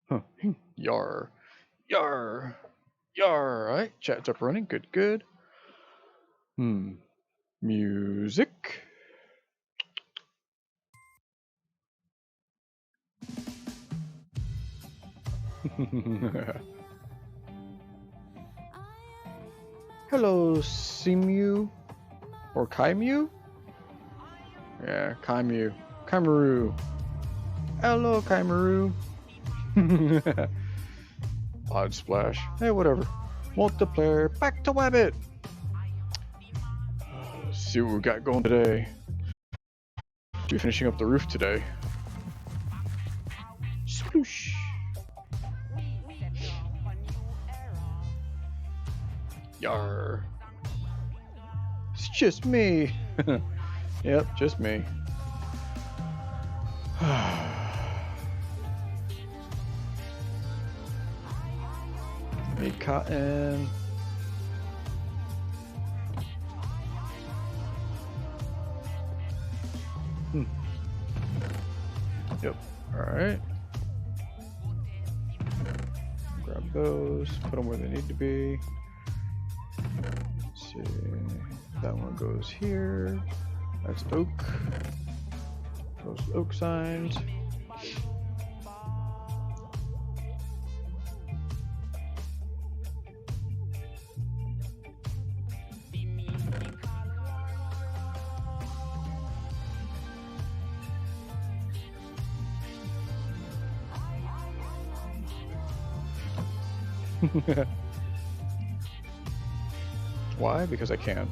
Huh. Yar. Yar. Yar. Alright, chat's up running. Good, good. Music. Hello, Simu. Or Kaimu? Yeah, Kaimu. Kaimaru. Hello, Kaimaru. Odd splash. Hey, whatever. Multiplayer. Back to Wabbit. Let's see what we got going today. We're finishing up the roof today. Sploosh. Yar. It's just me. Yep, just me. Need cotton. Yep. Alright. Grab those, put them where they need to be. Let's see. That one goes here. That's oak. Those oak signs. Why? Because I can.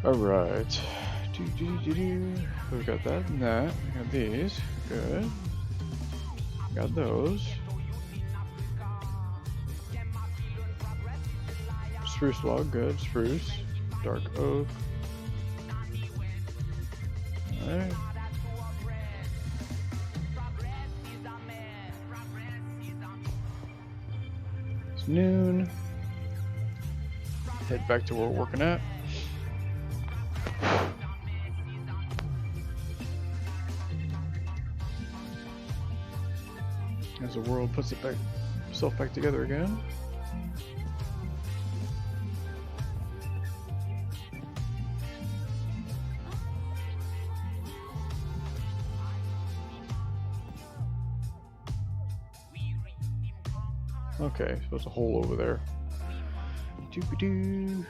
Alright. We got that and that. We got these. Good. Got those. Spruce log, good. Spruce. Dark oak. Alright. It's noon. Head back to where we're working at. As the world puts itself back together again. Okay, so it's a hole over there. Doobie-doo.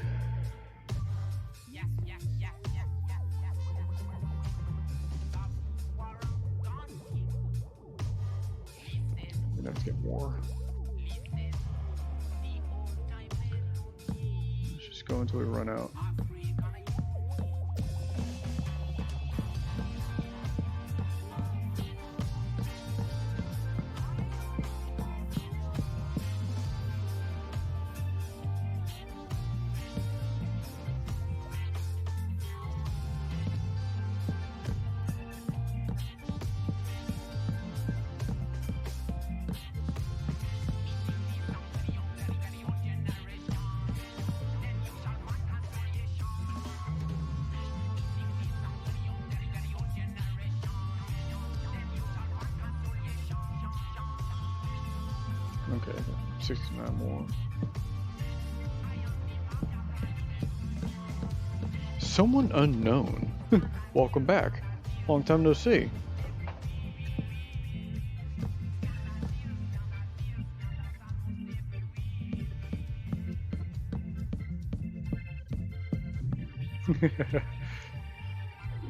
We're gonna have to get more. Let's just go until we run out. Okay, 69 more. Someone unknown. Welcome back. Long time no see.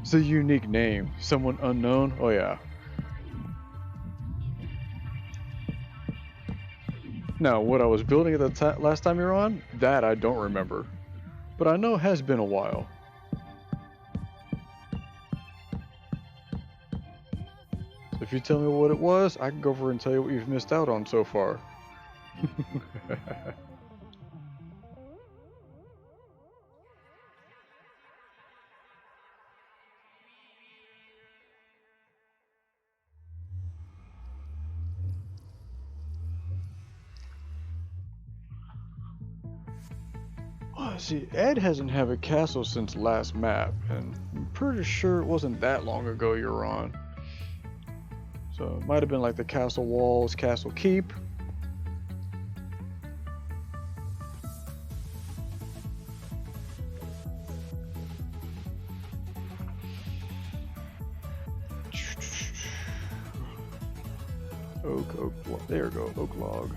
It's a unique name. Someone unknown? Oh yeah. Now, what I was building at the last time you were on, that I don't remember. But I know it has been a while. If you tell me what it was, I can go over and tell you what you've missed out on so far. See, Ed hasn't had a castle since last map, and I'm pretty sure it wasn't that long ago you were on. So it might have been like the castle walls, castle keep. Oak, there we go, oak log.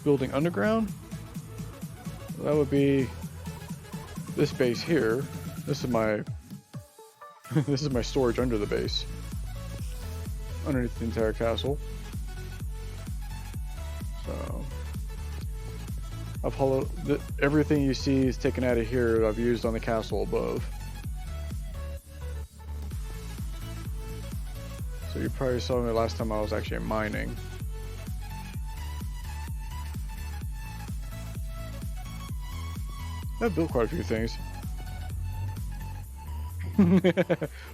Building underground? That would be this base here. This is my this is my storage under the base. Underneath the entire castle. So I've hollowed everything you see is taken out of here I've used on the castle above. So you probably saw me last time I was actually mining. I've built quite a few things.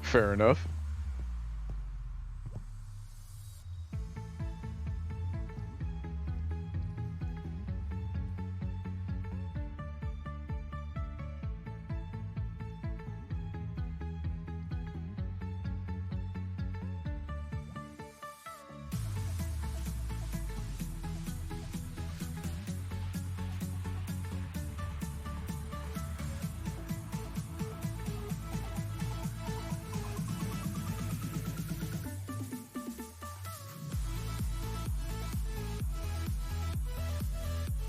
Fair enough.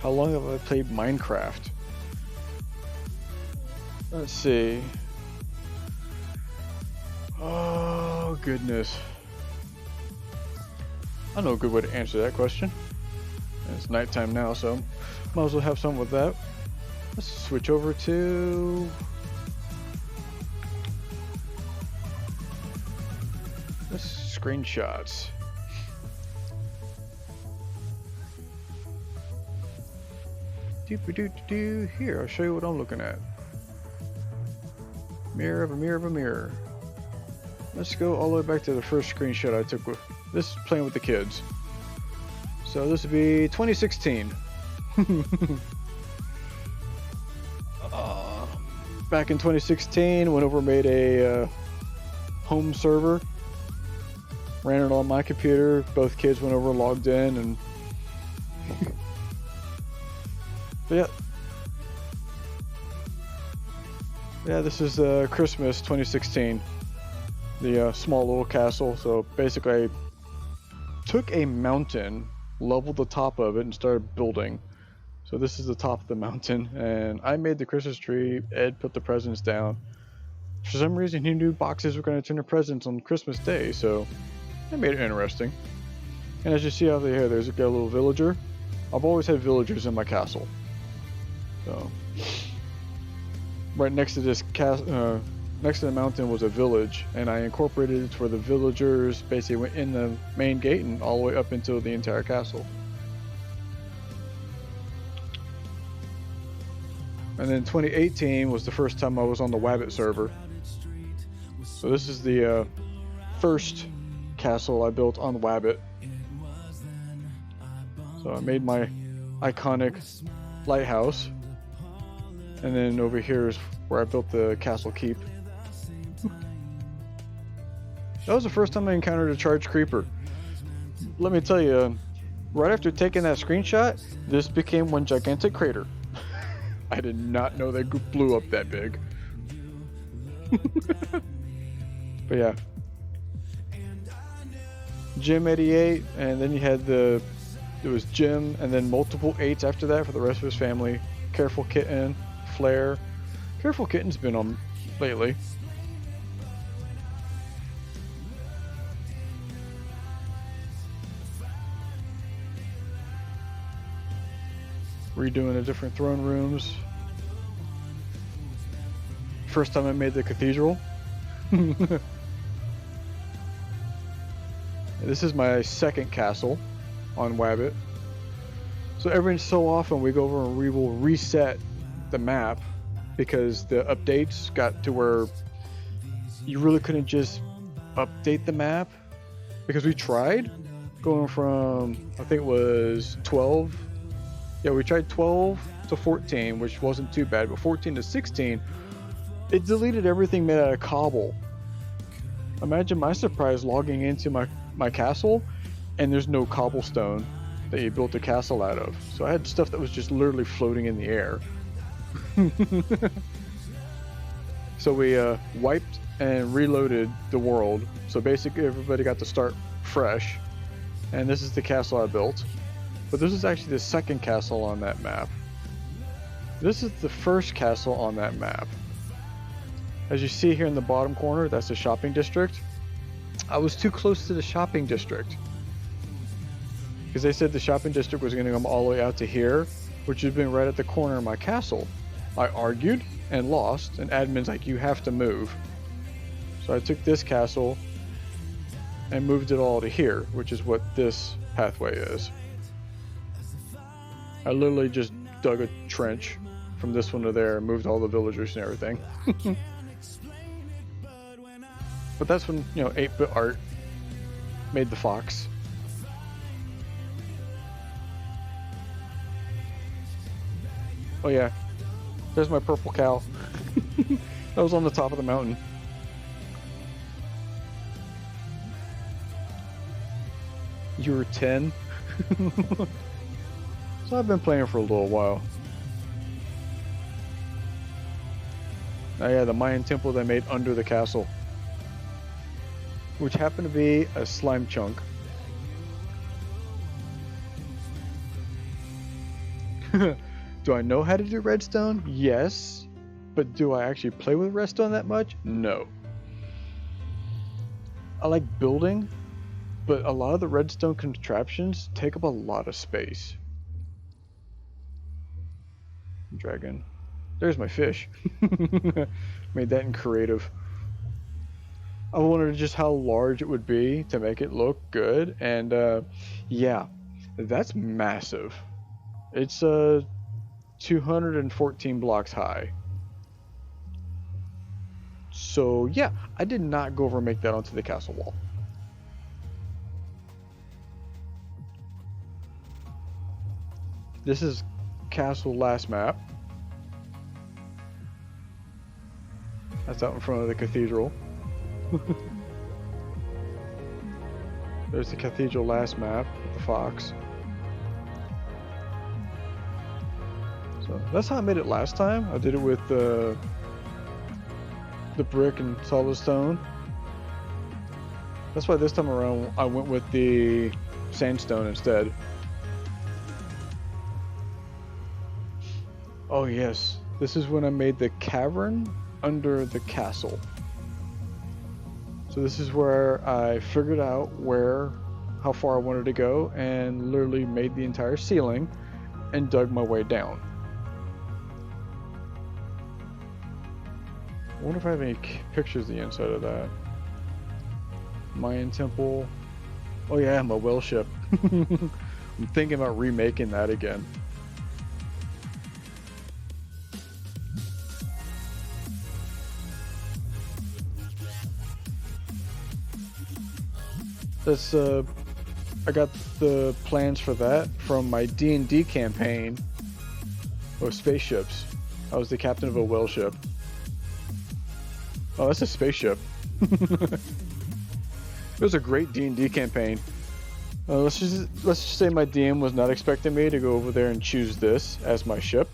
How long have I played Minecraft? Let's see. Oh, goodness. I know a good way to answer that question. It's nighttime now, so might as well have some with that. Let's switch over to... screenshots. Here, I'll show you what I'm looking at. Mirror of a mirror of a mirror. Let's go all the way back to the first screenshot I took with this, playing with the kids. So this would be 2016. Back in 2016, went over and made a home server. Ran it on my computer. Both kids went over, logged in, and but yeah, this is Christmas 2016. The small little castle. So basically, I took a mountain, leveled the top of it, and started building. So this is the top of the mountain, and I made the Christmas tree. Ed put the presents down. For some reason, he knew boxes were going to turn to presents on Christmas Day, so I made it interesting. And as you see out there, there's a little villager. I've always had villagers in my castle. So, right next to this next to the mountain was a village, and I incorporated it for the villagers. Basically, went in the main gate and all the way up into the entire castle. And then 2018 was the first time I was on the Wabbit server. So this is the first castle I built on Wabbit. So I made my iconic lighthouse. And then over here is where I built the castle keep. That was the first time I encountered a charged creeper. Let me tell you, right after taking that screenshot, this became one gigantic crater. I did not know they blew up that big. But yeah. Jim 88, and then you had there was Jim, and then multiple 8s after that for the rest of his family. Careful Kitten, Flare. Careful Kitten's been on lately. Redoing the different throne rooms. First time I made the cathedral. This is my second castle on Wabbit. So every so often we go over and we will reset the map because the updates got to where you really couldn't just update the map, because we tried going from, I think it was 12. Yeah, we tried 12 to 14, which wasn't too bad, but 14 to 16, it deleted everything made out of cobble. Imagine my surprise logging into my castle and there's no cobblestone that you built a castle out of. So I had stuff that was just literally floating in the air. So we wiped and reloaded the world. So basically everybody got to start fresh. And this is the castle I built. But this is actually the second castle on that map. This is the first castle on that map. As you see here in the bottom corner, that's the shopping district. I was too close to the shopping district, because they said the shopping district was going to come all the way out to here, which has been right at the corner of my castle. I argued and lost, and admin's like, you have to move. So I took this castle and moved it all to here, which is what this pathway is. I literally just dug a trench from this one to there and moved all the villagers and everything. But that's when, 8-bit art made the fox. Oh yeah, there's my purple cow. That was on the top of the mountain. You were 10? So I've been playing for a little while. Oh yeah, the Mayan temple they made under the castle, which happened to be a slime chunk. Do I know how to do redstone? Yes. But do I actually play with redstone that much? No. I like building, but a lot of the redstone contraptions take up a lot of space. Dragon. There's my fish. Made that in creative. I wondered just how large it would be to make it look good, and yeah, that's massive. It's 214 blocks high. So yeah, I did not go over and make that onto the castle wall. This is castle last map. That's out in front of the cathedral. There's the cathedral last map with the fox. So that's how I made it last time. I did it with the brick and solid stone. That's why this time around I went with the sandstone instead. Oh yes, this is when I made the cavern under the castle. So this is where I figured out how far I wanted to go, and literally made the entire ceiling and dug my way down. I wonder if I have any pictures of the inside of that. Mayan temple. Oh yeah, my whale ship. I'm thinking about remaking that again. That's I got the plans for that from my D&D campaign of spaceships. I was the captain of a whale ship. Oh, that's a spaceship. It was a great D&D campaign. Let's just say my DM was not expecting me to go over there and choose this as my ship.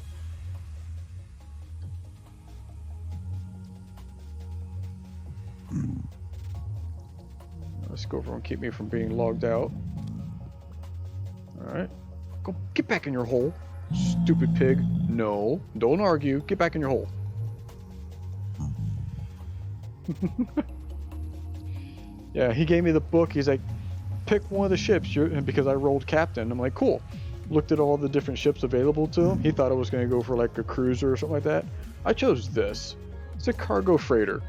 Let's go over and keep me from being logged out. Alright. Go get back in your hole. Stupid pig. No. Don't argue. Get back in your hole. Yeah, he gave me the book. He's like, pick one of the ships. Because I rolled captain. I'm like, cool. Looked at all the different ships available to him. He thought I was going to go for like a cruiser or something like that. I chose this. It's a cargo freighter.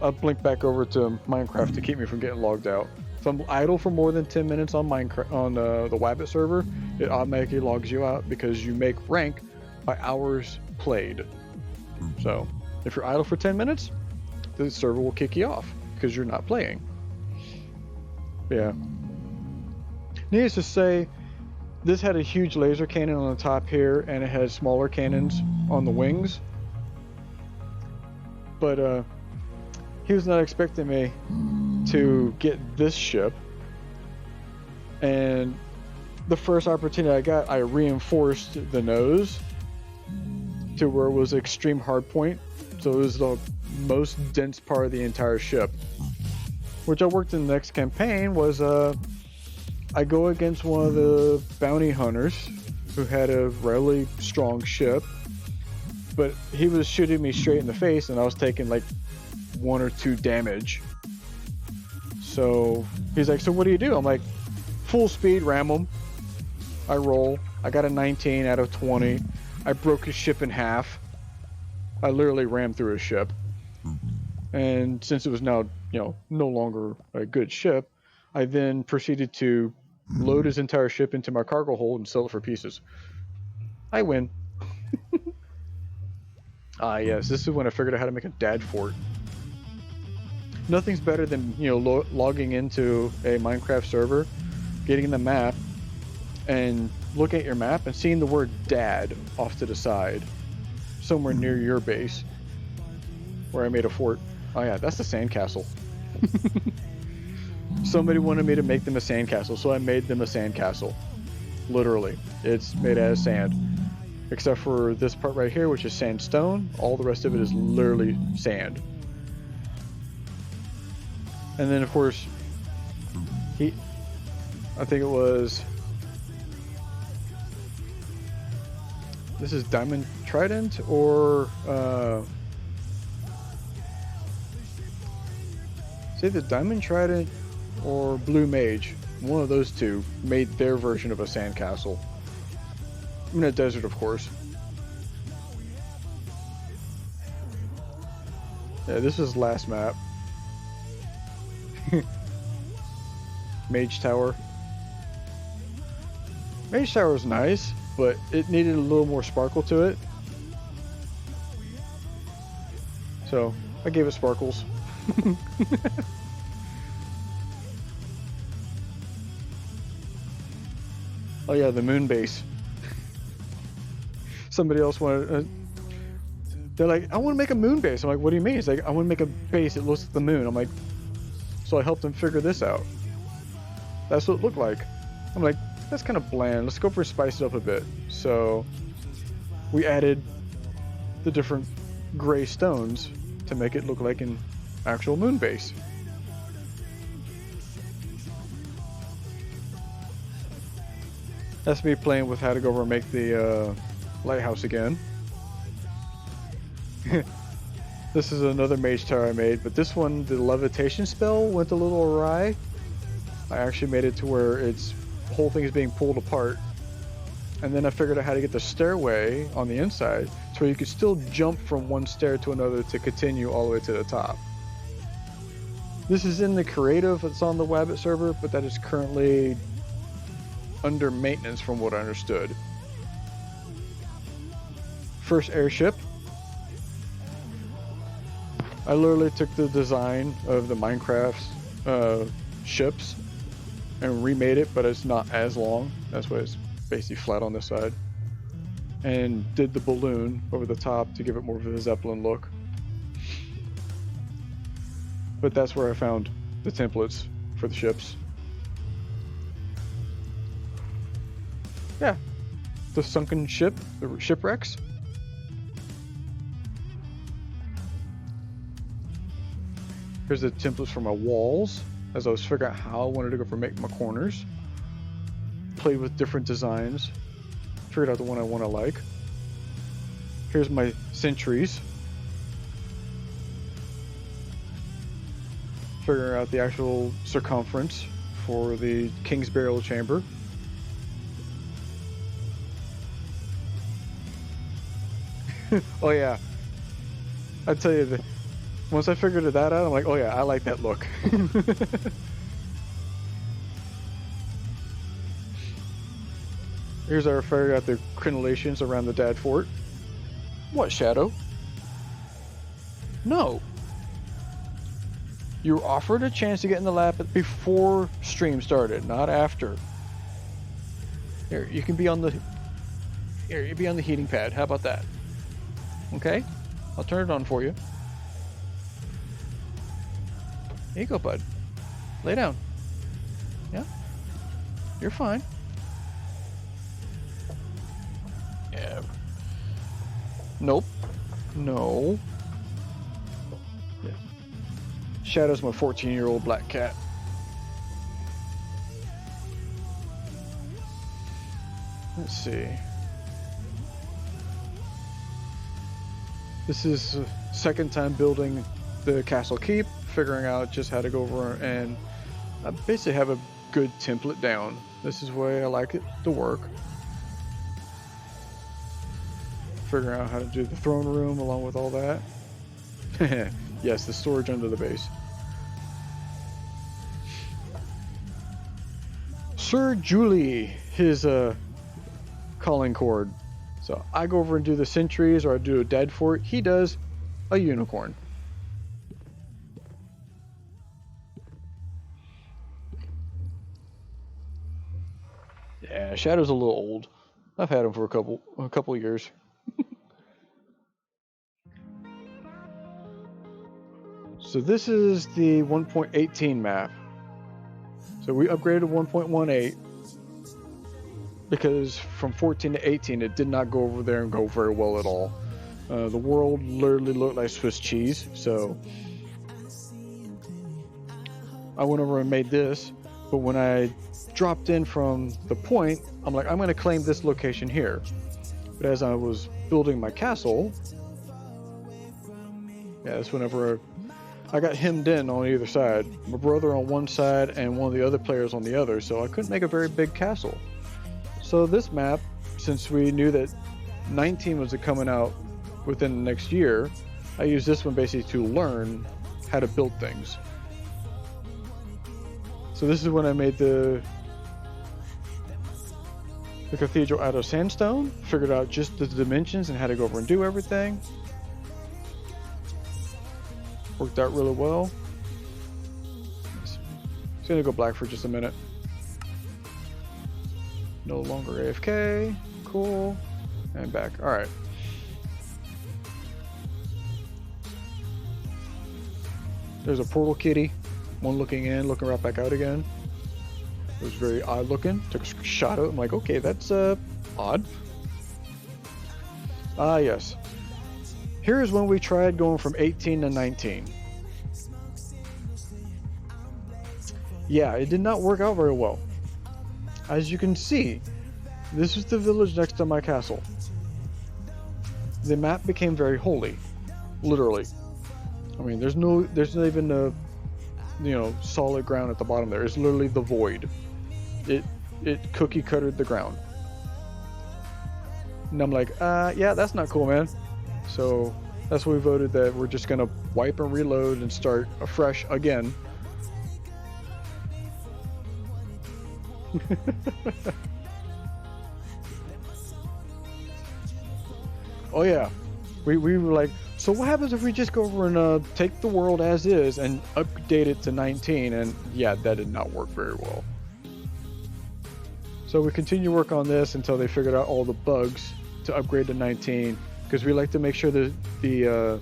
I'll blink back over to MineCraft to keep me from getting logged out. If I'm idle for more than 10 minutes on Minecraft on the Wabbit server, it automatically logs you out because you make rank by hours played. So if you're idle for 10 minutes, the server will kick you off because you're not playing. Yeah. Needless to say, this had a huge laser cannon on the top here, and it had smaller cannons on the wings. But he was not expecting me to get this ship, and the first opportunity I got, I reinforced the nose to where it was extreme hard point, so it was the most dense part of the entire ship. Which I worked in the next campaign was I go against one of the bounty hunters who had a really strong ship, but he was shooting me straight in the face and I was taking like 1 or 2 damage. So he's like, so what do you do? I'm like, full speed ram him. I roll. I got a 19 out of 20. I broke his ship in half. I literally rammed through his ship. And since it was now, no longer a good ship, I then proceeded to load his entire ship into my cargo hold and sell it for pieces. I win. Yes, this is when I figured out how to make a dad fort. Nothing's better than, logging into a Minecraft server, getting the map, and looking at your map and seeing the word dad off to the side, somewhere near your base, where I made a fort. Oh yeah, that's the sandcastle. Somebody wanted me to make them a sandcastle, so I made them a sandcastle. Literally. It's made out of sand. Except for this part right here, which is sandstone. All the rest of it is literally sand. And then, of course, I think it was... This is Diamond Trident, or... It's either Diamond Trident or Blue Mage. One of those two made their version of a sandcastle. In a desert, of course. Yeah, this is last map. Mage Tower. Mage Tower is nice, but it needed a little more sparkle to it. So, I gave it sparkles. Oh yeah, the moon base. Somebody else wanted... they're like, I want to make a moon base. I'm like, what do you mean? It's like, I want to make a base that looks like the moon. I'm like, so I helped them figure this out. That's what it looked like. I'm like, that's kind of bland. Let's go for spice it up a bit. So we added the different gray stones to make it look like an actual moon base. That's me playing with how to go over and make the lighthouse again. This is another mage tower I made, but this one, the levitation spell went a little awry. I actually made it to where the whole thing is being pulled apart. And then I figured out how to get the stairway on the inside so you could still jump from one stair to another to continue all the way to the top. This is in the creative, it's on the Wabbit server, but that is currently under maintenance from what I understood. First airship. I literally took the design of the Minecraft ships and remade it, but it's not as long. That's why it's basically flat on this side. And did the balloon over the top to give it more of a Zeppelin look. But that's where I found the templates for the ships. Yeah, the sunken ship, the shipwrecks. Here's the templates for my walls, as I was figuring out how I wanted to go for make my corners. Played with different designs, figured out the one I want to like. Here's my sentries. Figuring out the actual circumference for the King's Burial Chamber. Oh yeah, I tell you that once I figured that out, I'm like, oh yeah, I like that look. Here's our figure out the crenellations around the Dad Fort. What, Shadow? No. You were offered a chance to get in the lab before stream started, not after. Here, you can be on the. Here, you be on the heating pad. How about that? Okay, I'll turn it on for you. Here you go, bud. Lay down. Yeah, you're fine. Yeah. Nope. No. Yeah. Shadow's my 14-year-old black cat. Let's see. This is second time building the castle keep, figuring out just how to go over, and I basically have a good template down. This is the way I like it to work. Figuring out how to do the throne room along with all that. Yes, the storage under the base. Sir Julie, his calling chord. So I go over and do the sentries, or I do a dead fort. He does a unicorn. Yeah, Shadow's a little old. I've had him for a couple years. So this is the 1.18 map. So we upgraded to 1.18 because from 14 to 18 it did not go over there and go very well at all. The world literally looked like Swiss cheese, so I went over and made this, but when I dropped in from the point, I'm like, I'm going to claim this location here. But as I was building my castle, yeah, that's whenever I got hemmed in on either side. My brother on one side and one of the other players on the other, so I couldn't make a very big castle. So this map, since we knew that 19 was coming out within the next year, I used this one basically to learn how to build things. So this is when I made the cathedral out of sandstone, figured out just the dimensions and how to go over and do everything. Worked out really well. It's gonna go black for just a minute. No longer AFK. Cool. And back. Alright. There's a portal kitty. One looking in, looking right back out again. It was very odd looking. Took a shot of it. I'm like, okay, that's odd. Ah, yes. Here's when we tried going from 18 to 19. Yeah, it did not work out very well. As you can see, this is the village next to my castle. The map became very holy, literally. I mean, there's not even a, solid ground at the bottom there. It's literally the void. It cookie cuttered the ground. And I'm like, yeah, that's not cool, man. So that's why we voted that we're just gonna wipe and reload and start afresh again. Oh yeah, we were like, so what happens if we just go over and take the world as is and update it to 19? And yeah, that did not work very well. So we continue to work on this until they figured out all the bugs to upgrade to 19, because we like to make sure that the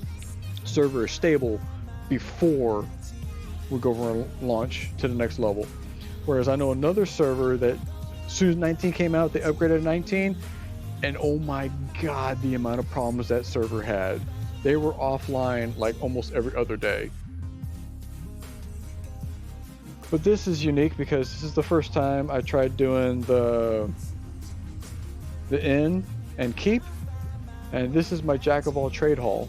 server is stable before we go over and launch to the next level. Whereas I know another server that as soon as 19 came out, they upgraded to 19, and oh my god, the amount of problems that server had. They were offline like almost every other day. But this is unique because this is the first time I tried doing the inn and keep, and this is my jack of all trade hall.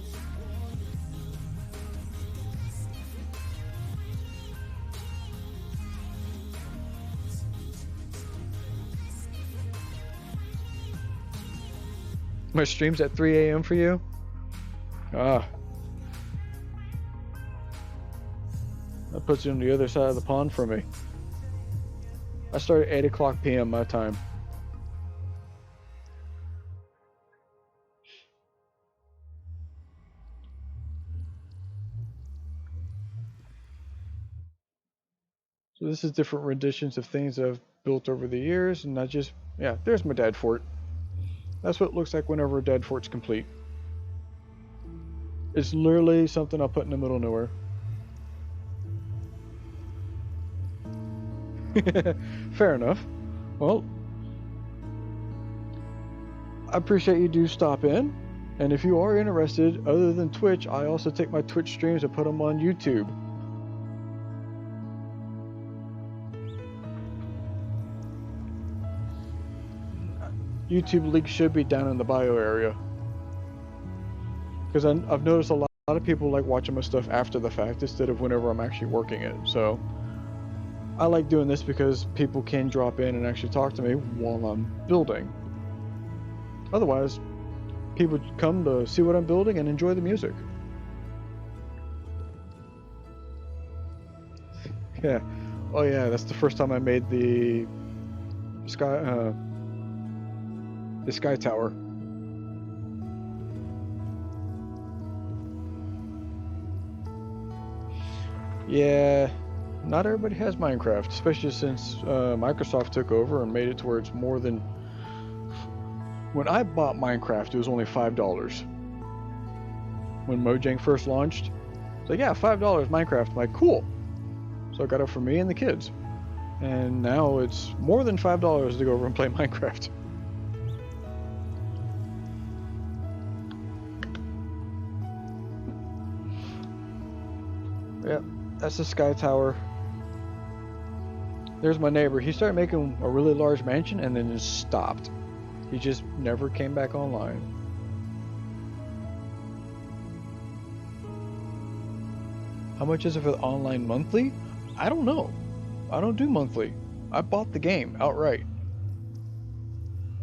My stream's at 3 a.m. for you? Ah. That puts you on the other side of the pond for me. I start at 8 o'clock p.m. my time. So this is different renditions of things I've built over the years, and not just, yeah, there's my dad fort. That's what it looks like whenever a dad fort's complete. It's literally something I'll put in the middle of nowhere. Fair enough. Well, I appreciate you do stop in, and if you are interested, other than Twitch, I also take my Twitch streams and put them on YouTube. YouTube link should be down in the bio area, because I've noticed a lot of people like watching my stuff after the fact instead of whenever I'm actually working it. So I like doing this because people can drop in and actually talk to me while I'm building. Otherwise, people come to see what I'm building and enjoy the music. Yeah. Oh yeah, that's the first time I made the sky tower. Yeah, not everybody has Minecraft, especially since Microsoft took over and made it to where it's more than... When I bought Minecraft, it was only $5. When Mojang first launched, it's like, yeah, $5 Minecraft. I'm like, cool. So I got it for me and the kids. And now it's more than $5 to go over and play Minecraft. Yep, that's the sky tower. There's my neighbor. He started making a really large mansion and then just stopped. He just never came back online. How much is it for the online monthly? I don't know. I don't do monthly. I bought the game outright.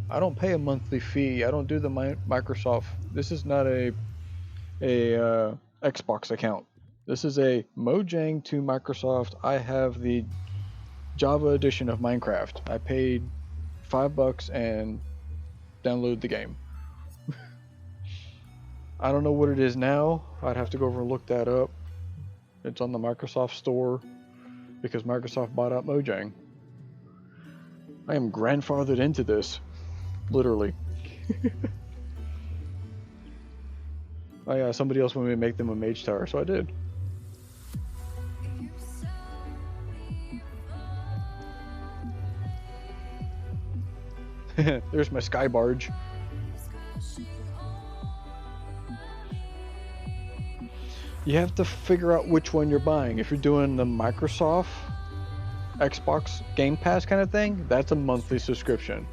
I don't pay a monthly fee. I don't do the Microsoft. This is not a Xbox account. This is a Mojang to Microsoft. I have the Java edition of Minecraft. I paid $5 and download the game. I don't know what it is now. I'd have to go over and look that up. It's on the Microsoft store because Microsoft bought out Mojang. I am grandfathered into this, literally. Oh yeah, somebody else wanted me to make them a mage tower, so I did. There's my sky barge. You have to figure out which one you're buying. If you're doing the Microsoft Xbox Game Pass kind of thing, that's a monthly subscription.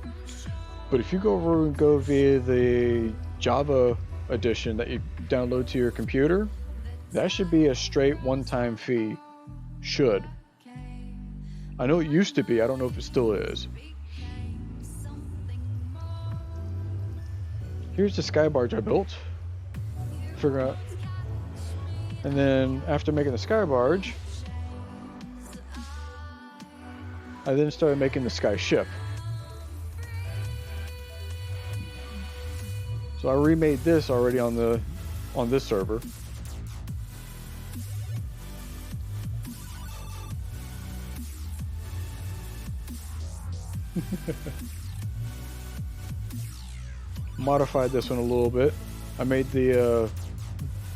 But if you go over and go via the Java edition that you download to your computer, that should be a straight one-time fee. Should. I know it used to be, I don't know if it still is. Here's the sky barge I built. Figure out. And then after making the sky barge, I then started making the sky ship. So I remade this already on this server. Modified this one a little bit. I made the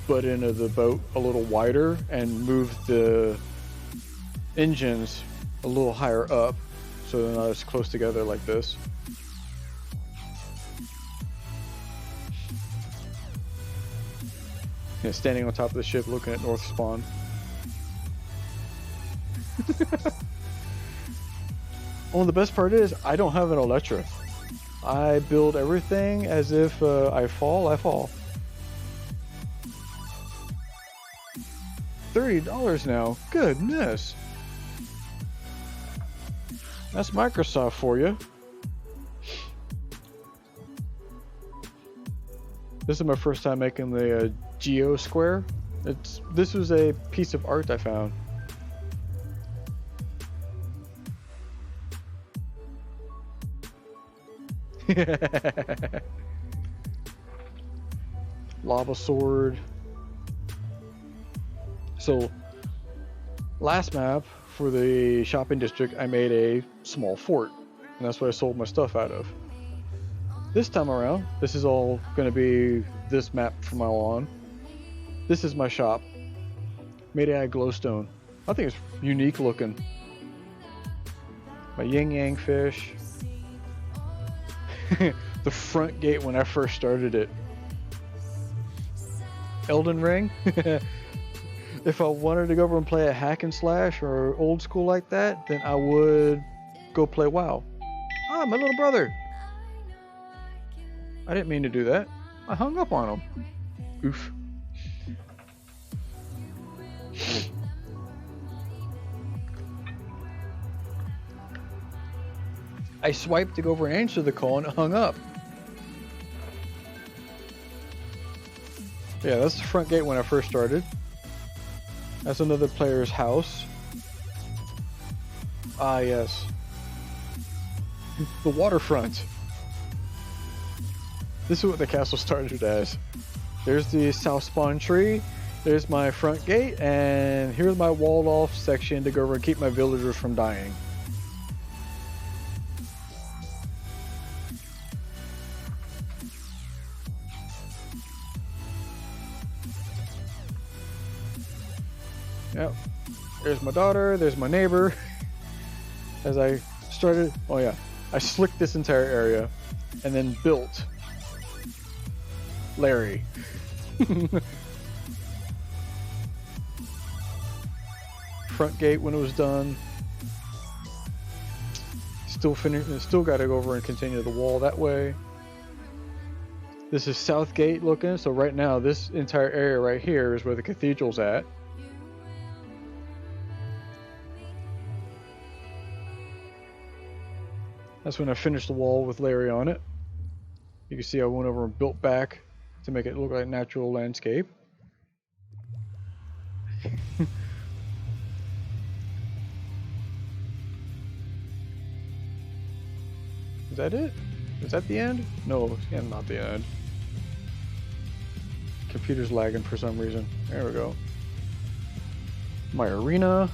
butt end of the boat a little wider and moved the engines a little higher up so they're not as close together like this. Yeah, standing on top of the ship looking at North Spawn. Well, the best part is I don't have an Electra. I build everything as if I fall, I fall. $30 now. Goodness. That's Microsoft for you. This is my first time making the Geo square. This was a piece of art I found. Lava sword. So last map for the shopping district, I made a small fort, and that's what I sold my stuff out of. This time around, this is all going to be this map from now on. This is my shop, made out of glowstone. I think it's unique looking. My yin yang fish. The front gate when I first started it. Elden Ring. If I wanted to go over and play a hack and slash or old school like that, then I would go play WoW. Ah, my little brother. I didn't mean to do that. I hung up on him. Oof. I swiped to go over and answer the call and it hung up. Yeah, that's the front gate when I first started. That's another player's house. Ah, yes. The waterfront. This is what the castle started as. There's the south spawn tree. There's my front gate, and here's my walled off section to go over and keep my villagers from dying. Yep. There's my daughter, there's my neighbor. As I started, oh yeah, I slicked this entire area and then built Larry. Front gate when it was done. Still finished, still got to go over and continue the wall that way. This is south gate looking, so right now this entire area right here is where the cathedral's at. That's when I finished the wall with Larry on it. You can see I went over and built back to make it look like natural landscape. Is that it? Is that the end? No, yeah, not the end. Computer's lagging for some reason. There we go. My arena.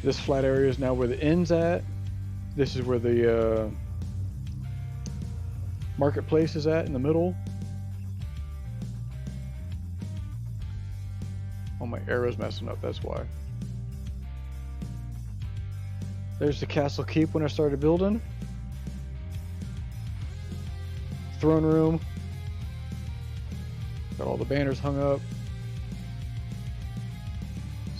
This flat area is now where the inn's at. This is where the marketplace is at in the middle. Oh, my arrow's messing up, that's why. There's the castle keep when I started building. Throne room. Got all the banners hung up.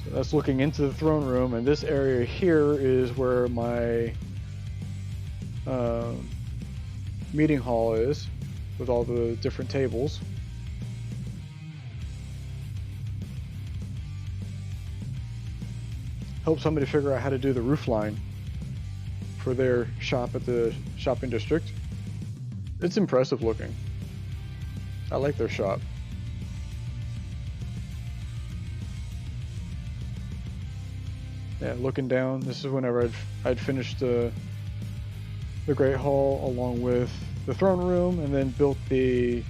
So that's looking into the throne room, and this area here is where my meeting hall is, with all the different tables. Help somebody figure out how to do the roof line for their shop at the shopping district. It's impressive looking. I like their shop. Yeah, looking down, this is whenever I'd finished the Great Hall along with the throne room, and then built the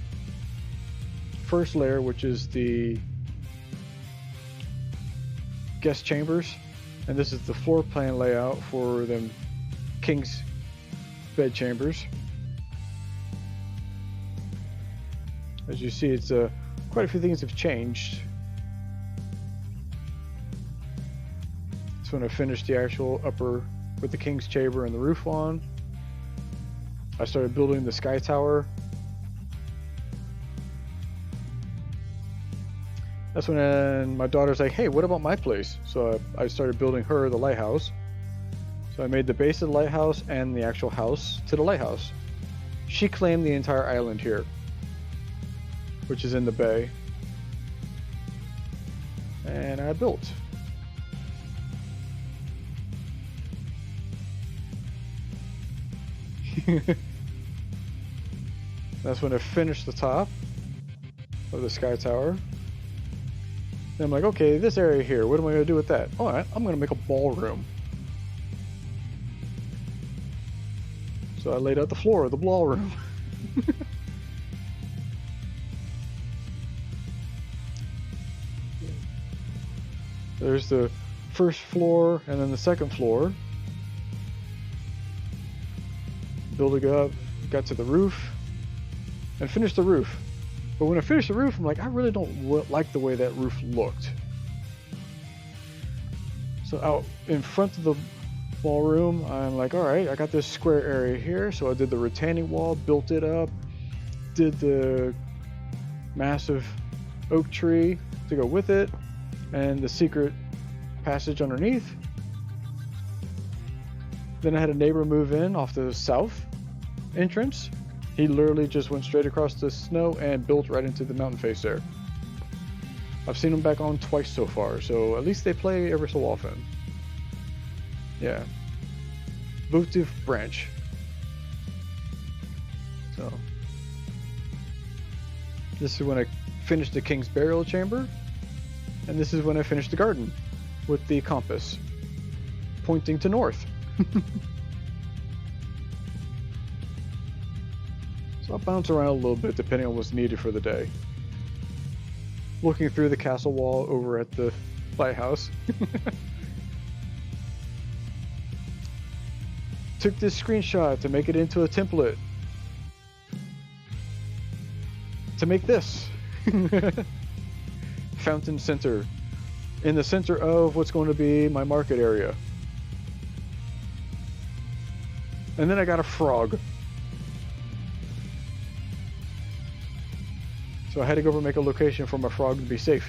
first layer, which is the guest chambers. And this is the floor plan layout for the king's bed chambers. As you see, it's quite a few things have changed. So when I finished the actual upper with the king's chamber and the roof on, I started building the sky tower. That's when my daughter's like, hey, what about my place? So I started building her the lighthouse. So I made the base of the lighthouse and the actual house to the lighthouse. She claimed the entire island here, which is in the bay. And I built. That's when I finished the top of the sky tower. Then I'm like, okay, this area here, what am I going to do with that? All right, I'm going to make a ballroom. So I laid out the floor of the ballroom. There's the first floor and then the second floor. Building up, got to the roof, and finished the roof. But when I finished the roof, I'm like, I really don't like the way that roof looked. So out in front of the ballroom, I'm like, all right, I got this square area here. So I did the retaining wall, built it up, did the massive oak tree to go with it, and the secret passage underneath. Then I had a neighbor move in off the south entrance. He literally just went straight across the snow and built right into the mountain face there. I've seen them back on twice so far, so at least they play ever so often. Yeah. Votive branch. So. This is when I finished the king's burial chamber. And this is when I finished the garden with the compass pointing to north. So I'll bounce around a little bit depending on what's needed for the day. Looking through the castle wall over at the lighthouse. Took this screenshot to make it into a template. To make this. Fountain center. In the center of what's going to be my market area. And then I got a frog. So I had to go over and make a location for my frog to be safe.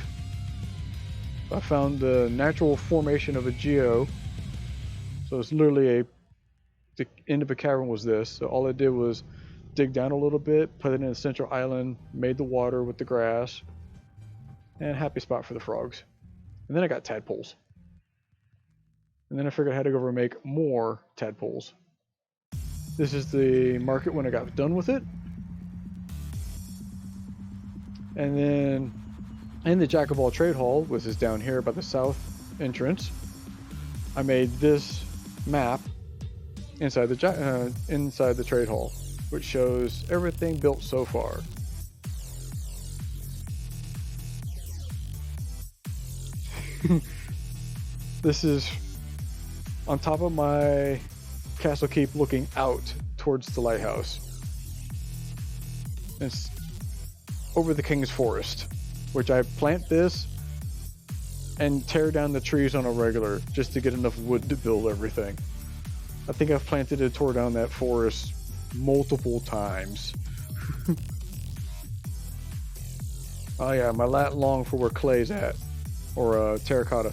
I found the natural formation of a geo. So it's literally the end of a cavern was this. So all I did was dig down a little bit, put it in a central island, made the water with the grass, and happy spot for the frogs. And then I got tadpoles. And then I figured I had to go over and make more tadpoles. This is the market when I got done with it. And then in the Jack of all trade hall, which is down here by the south entrance, I made this map inside the trade hall, which shows everything built so far. This is on top of my castle keep looking out towards the lighthouse. It's over the King's Forest, which I plant this and tear down the trees on a regular just to get enough wood to build everything. I think I've planted and tore down that forest multiple times. Oh yeah, my lat long for where clay's at, or terracotta.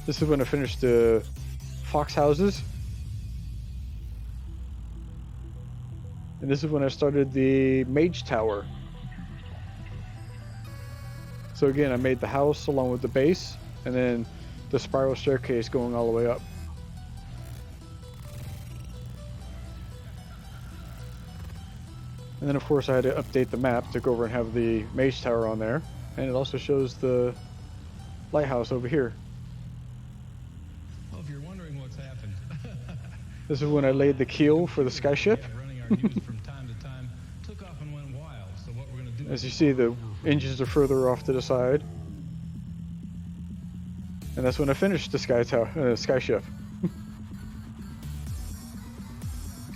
This is when I finished the fox houses. And this is when I started the mage tower. So again, I made the house along with the base, and then the spiral staircase going all the way up. And then of course I had to update the map to go over and have the mage tower on there. And it also shows the lighthouse over here. Well, if you're wondering what's happened. This is when I laid the keel for the skyship. As you see, the engines are further off to the side. And that's when I finished the skyship.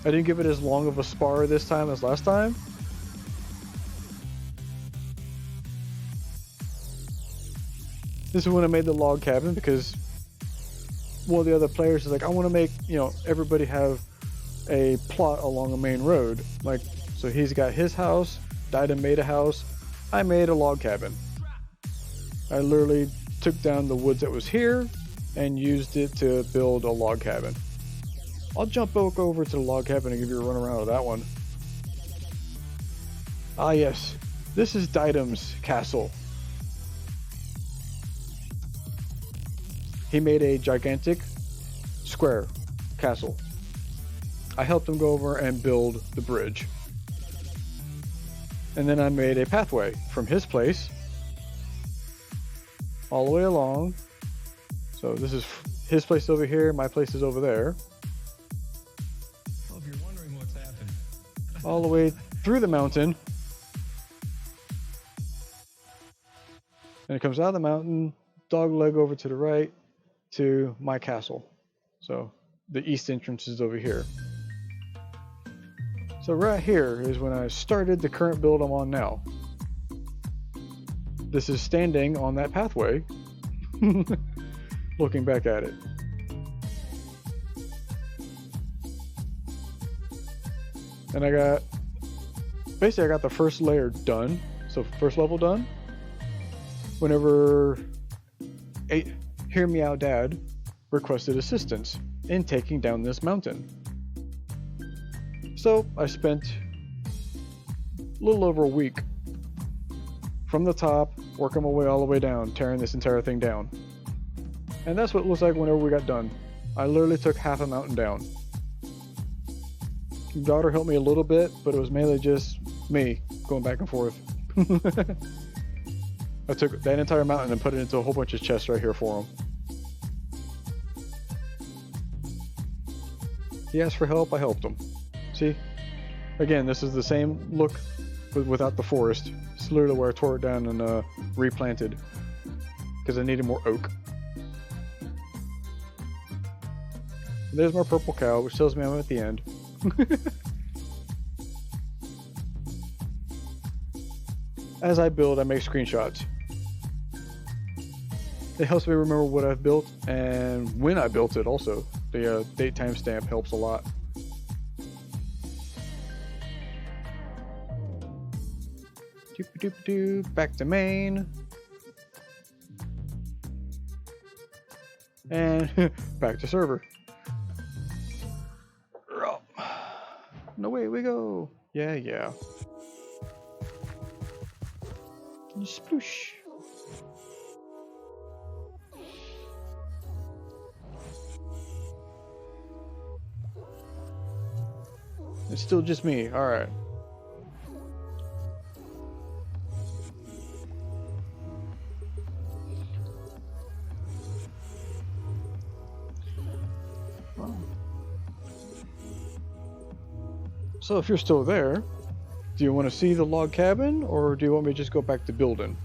I didn't give it as long of a spar this time as last time. This is when I made the log cabin because one of the other players is like, I want to make, everybody have a plot along a main road. Like, so he's got his house, Ditum made a house, I made a log cabin. I literally took down the woods that was here and used it to build a log cabin. I'll jump back over to the log cabin and give you a run around of that one. Ah yes, this is Ditum's castle. He made a gigantic square castle. I helped him go over and build the bridge. And then I made a pathway from his place all the way along. So this is his place over here, my place is over there. Well, if you're wondering what's happened. All the way through the mountain. And it comes out of the mountain, dog leg over to the right to my castle. So the east entrance is over here. So right here is when I started the current build I'm on now. This is standing on that pathway, looking back at it. And I got the first layer done. So first level done. Whenever Hear Me Out Dad requested assistance in taking down this mountain. So I spent a little over a week from the top, working my way all the way down, tearing this entire thing down. And that's what it looks like whenever we got done. I literally took half a mountain down. My daughter helped me a little bit, but it was mainly just me going back and forth. I took that entire mountain and put it into a whole bunch of chests right here for him. He asked for help, I helped him. See? Again, this is the same look without the forest. It's literally where I tore it down and replanted. Because I needed more oak. And there's my purple cow, which tells me I'm at the end. As I build, I make screenshots. It helps me remember what I've built and when I built it also. The date timestamp helps a lot. Back to main. And back to server. No way we go. Yeah. Sploosh. It's still just me. All right. So if you're still there, do you want to see the log cabin, or do you want me to just go back to building?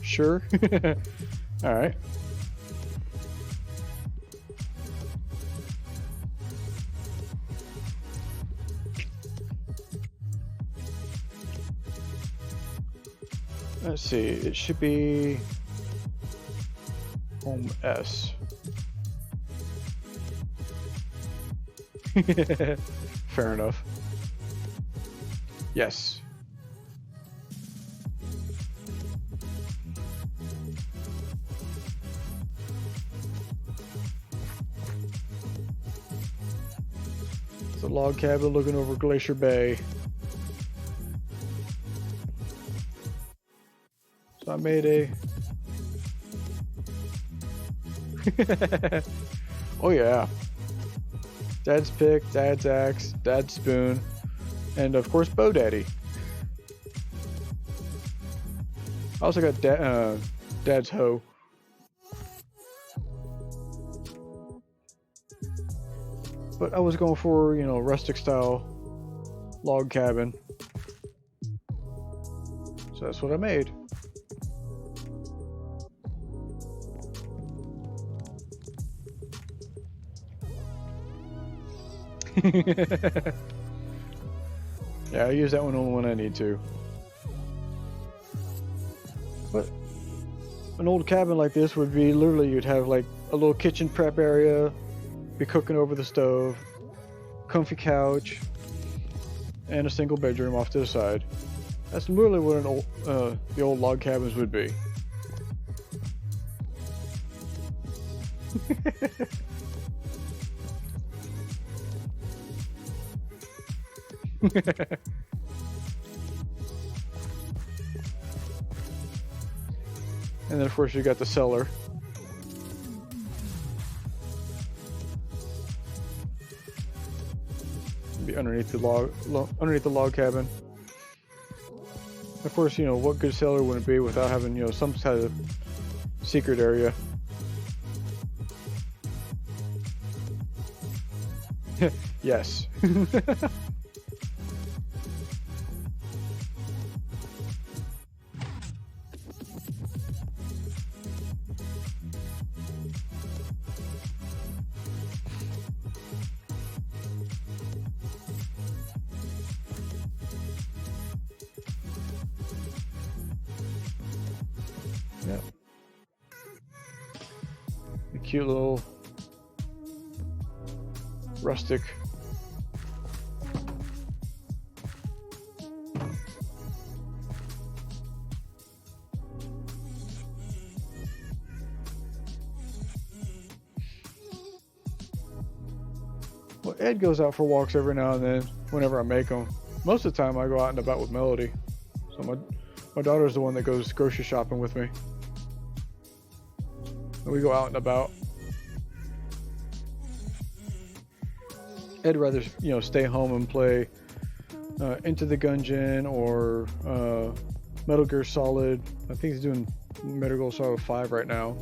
Sure. All right. Let's see. It should be home S. Fair enough. Yes. It's a log cabin looking over Glacier Bay. So I made a... Oh yeah. Dad's pick, Dad's axe, Dad's spoon, and of course Bo Daddy. I also got Dad's hoe. But I was going for, you know, rustic style log cabin. So that's what I made. Yeah, I use that one only when I need to. But an old cabin like this would be literally, you'd have like a little kitchen prep area, be cooking over the stove, comfy couch, and a single bedroom off to the side. That's literally what the old log cabins would be. And then of course you got the cellar. Be underneath the log cabin. Of course, you know, what good cellar would it be without having, you know, some kind of secret area? Yes. Yep. A cute little rustic Well, Ed goes out for walks every now and then whenever I make them. Most of the time I go out and about with Melody. So my daughter's the one that goes grocery shopping with me. And we go out and about. Ed rather, you know, stay home and play Into the Gungeon or Metal Gear Solid. I think he's doing Metal Gear Solid 5 right now.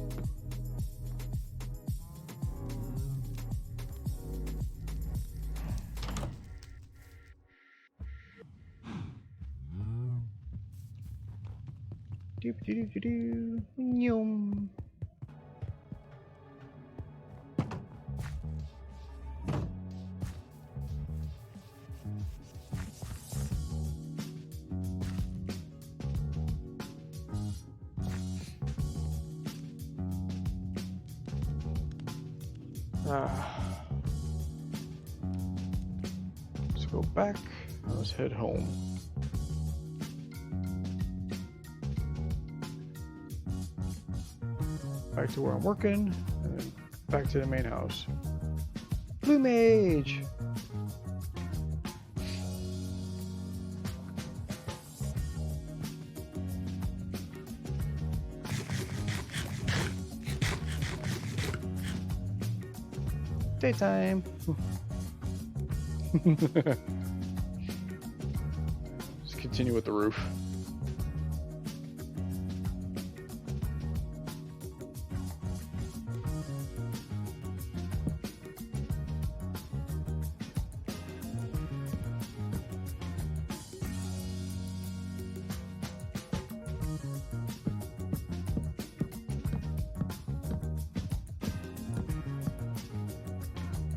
Yum. Let's go back. Let's head home. Back to where I'm working, and then back to the main house. Blue Mage! Daytime! Let's continue with the roof.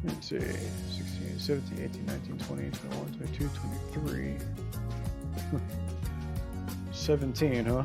Let's see, 16, 17, 18, 19, 20, 21, 22, 23. 17, huh?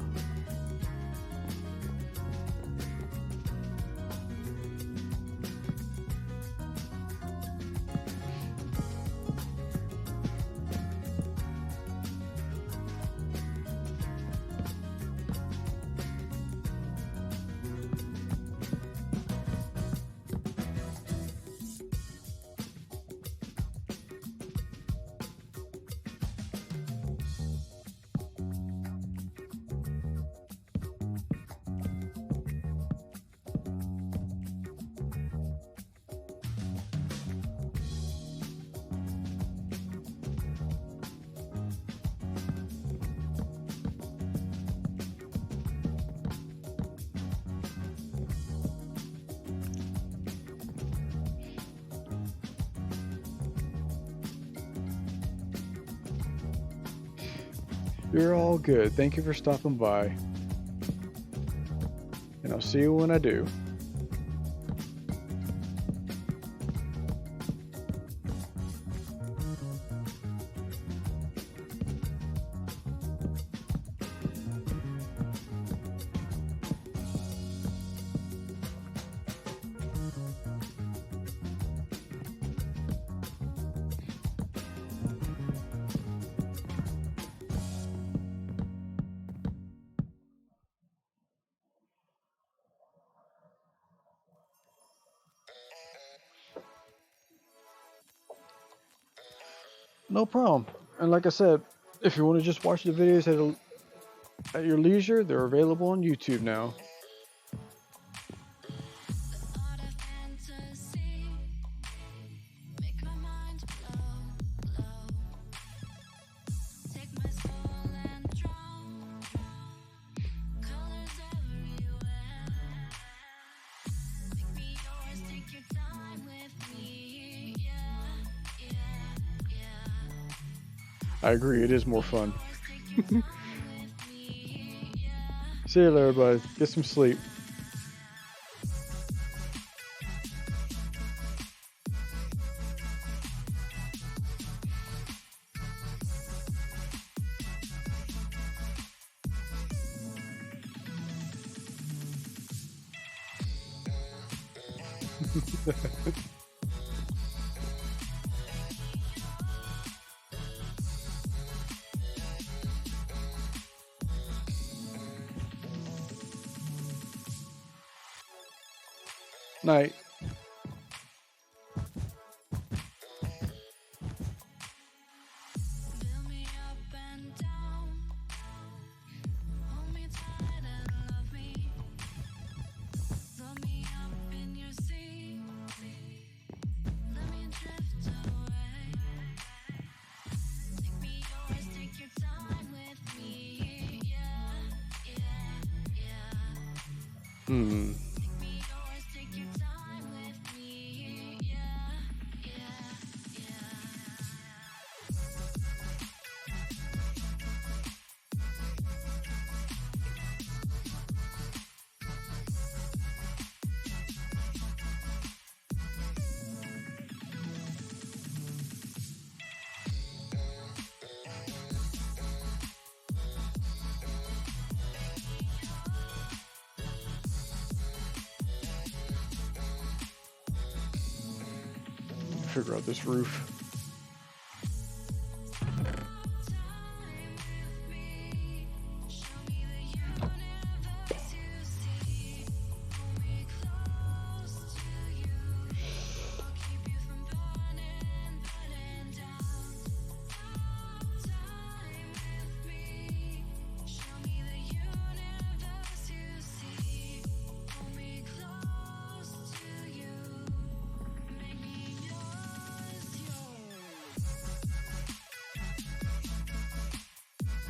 You're all good. Thank you for stopping by. And I'll see you when I do. No problem. And like I said, if you want to just watch the videos at your leisure, they're available on YouTube now. I agree, it is more fun. See you later, everybody. Get some sleep. Night. Figure out this roof.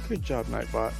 Good job, Nightbot.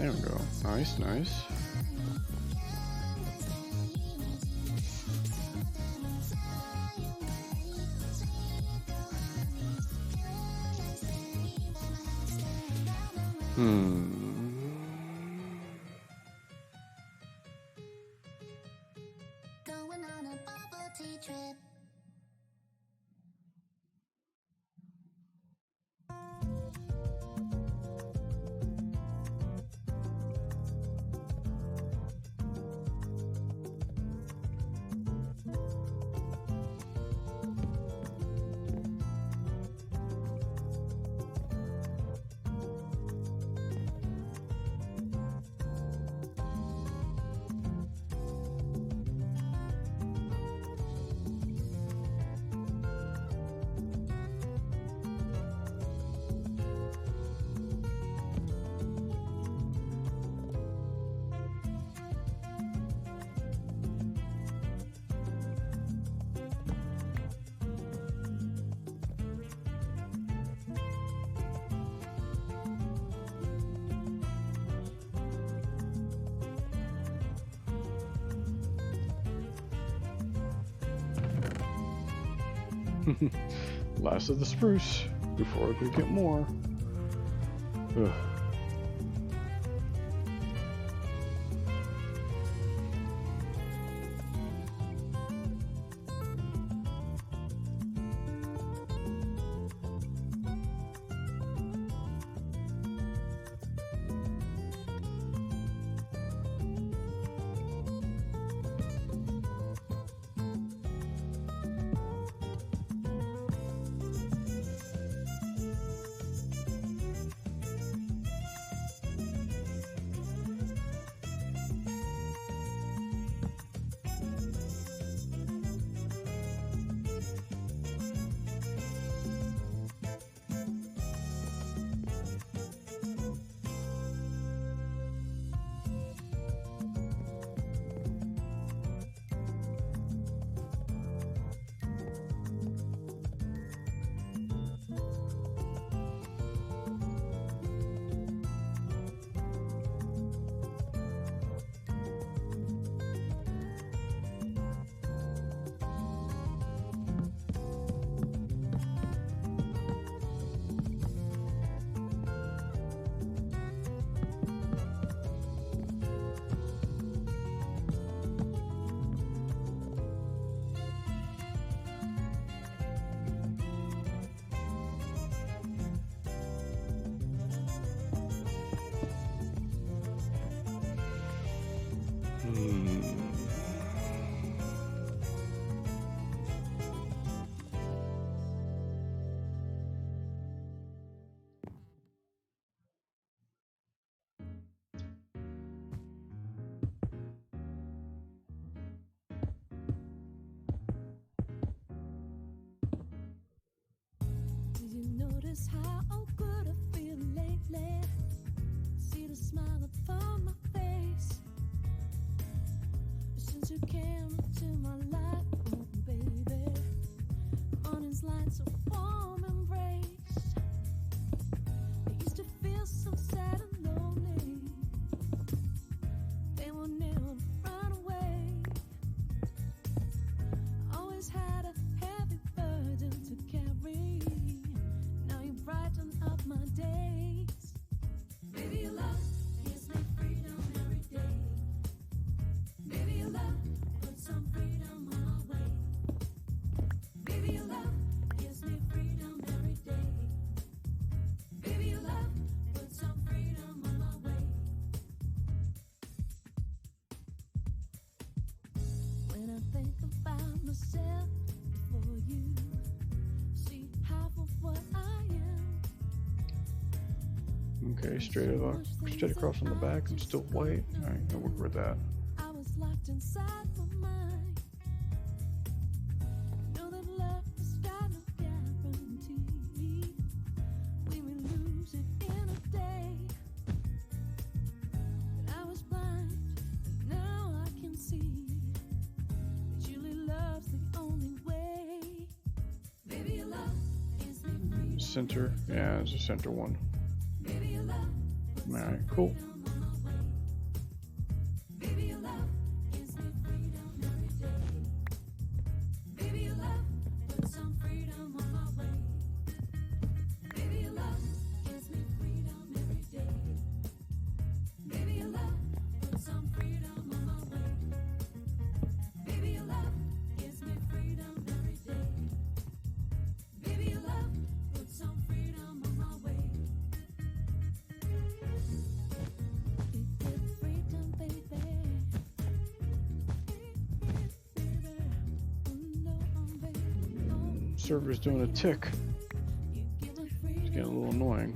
There we go. Nice, nice. Going on a bubble tea trip. Last of the spruce before we get more. Ugh. Did you notice how good I feel lately? See the smile upon my face since you came into my life, oh baby. Morning's light so warm embrace. I used to feel so sad and lonely. They will never run away. Always had a heavy burden to carry. Now you brighten up my days. Baby, your love gives me freedom every day. Baby, your love puts some freedom on my way. Baby, your love gives me freedom every day. Baby, your love puts some freedom on my way. When I think about myself before you, see half of what I am. Okay, straight across on the back. I'm still white. All right, I'll work with that. I was locked inside my mind. Know that love has got no guarantee. We may lose it in a day. But I was blind, and now I can see that truly love's the only way. Baby, your love gives me freedom. Center, yeah, it's a center one. Baby, your love puts All right, cool. freedom on my server's doing a tick. It's getting a little annoying.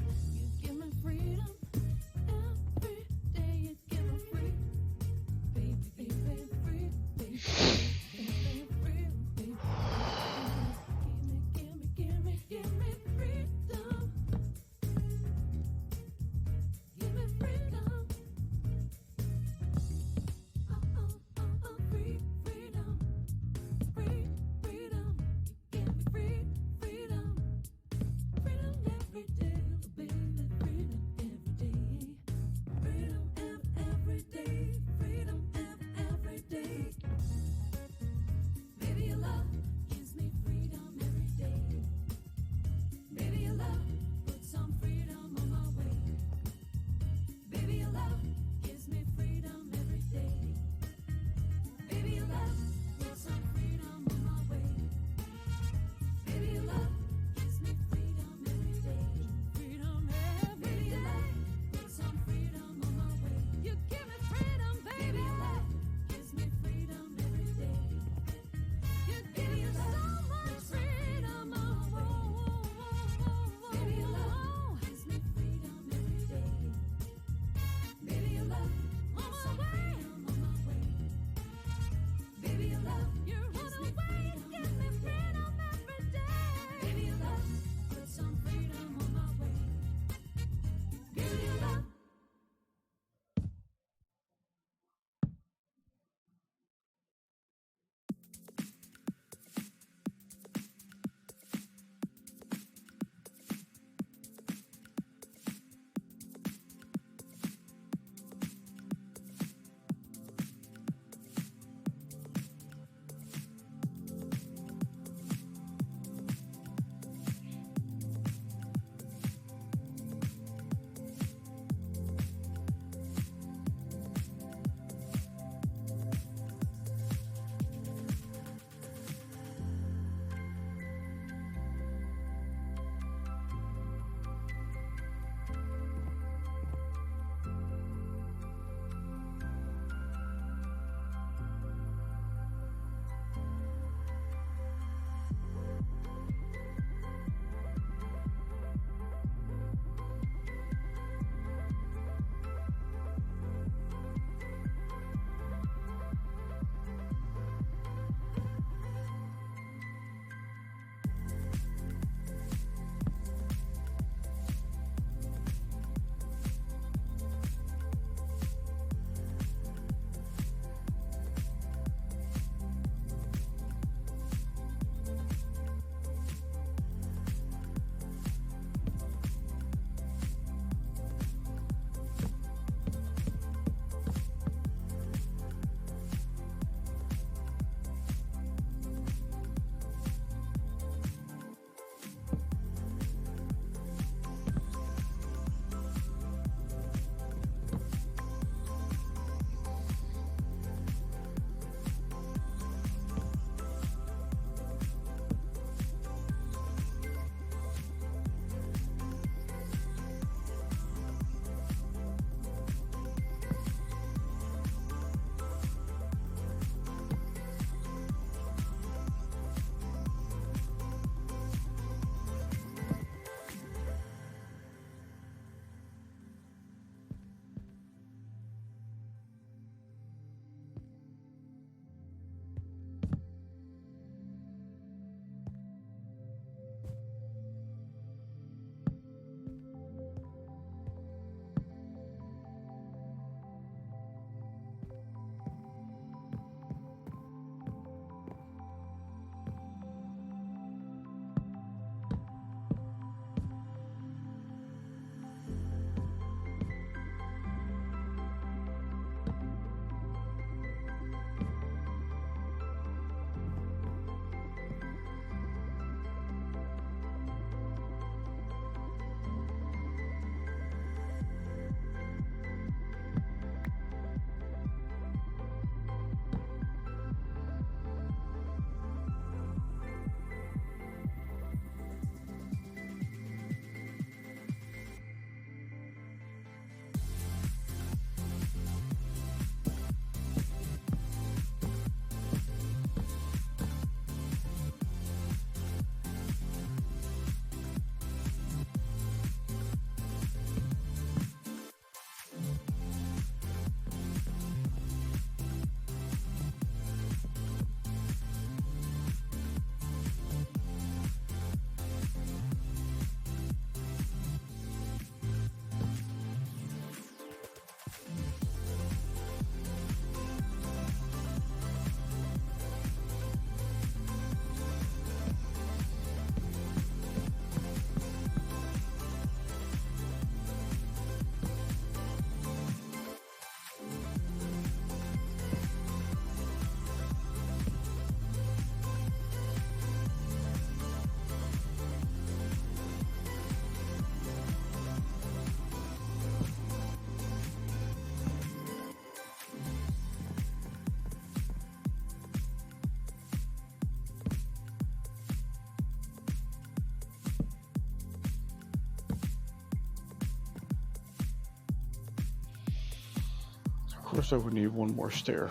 Of course, I would need one more stair.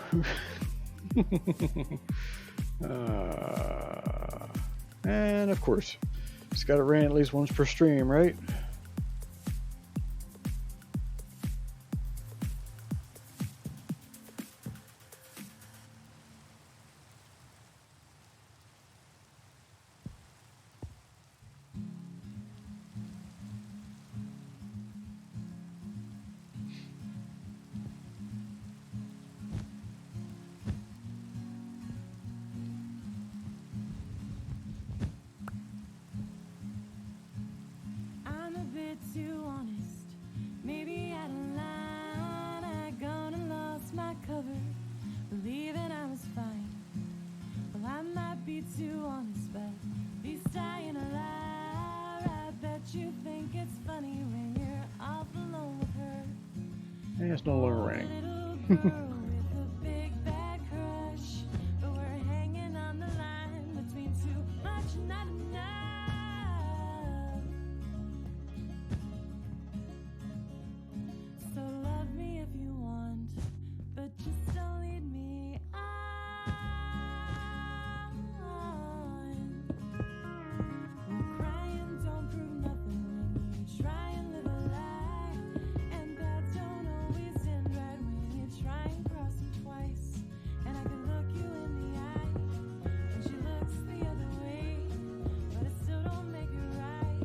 And of course, it's got to rain at least once per stream, right? I'm a bit too honest. Maybe out of line, I gone and lost my cover, believing I was fine. Well, I might be too honest, but at least I ain't a liar. I bet you think it's funny when you're off alone with her. And it's no longer raining. Little girl with a big bad crush, but we're hanging on the line between too much and not enough. So love me if you want, but just don't lead me on. Well, crying don't prove nothing when you try and live a lie, and that don't always end right when you try and cross them twice. And I can look you in the eye, and she looks the other way, but it still don't make it right,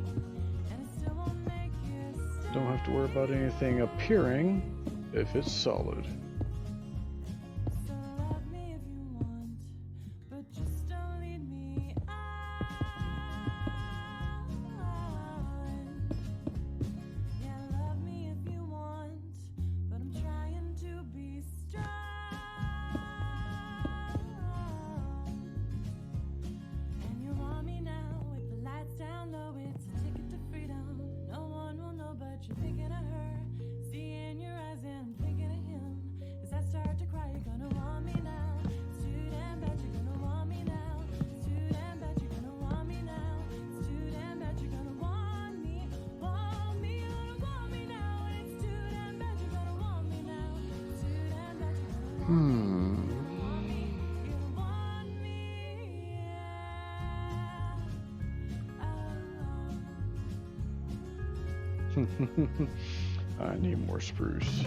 and it still won't make you stay. Don't have to worry about anything appearing if it's solid. So love me if you want, but just don't lead me on. Yeah, love me if you want, but I'm trying to be strong. And you want me now with the lights down low, it's a ticket to freedom. No one will know, but you're thinking of her. See in your eyes, and I'm thinking of him. As I start to cry, you're gonna want me now. It's too damn bad you're gonna want me now. It's too damn bad you're gonna want me now. It's too damn bad you're gonna want me. Want me, you're gonna want me now. And it's too damn bad you're gonna want me now. It's too damn bad you're gonna want me. You're gonna want me, I need more spruce.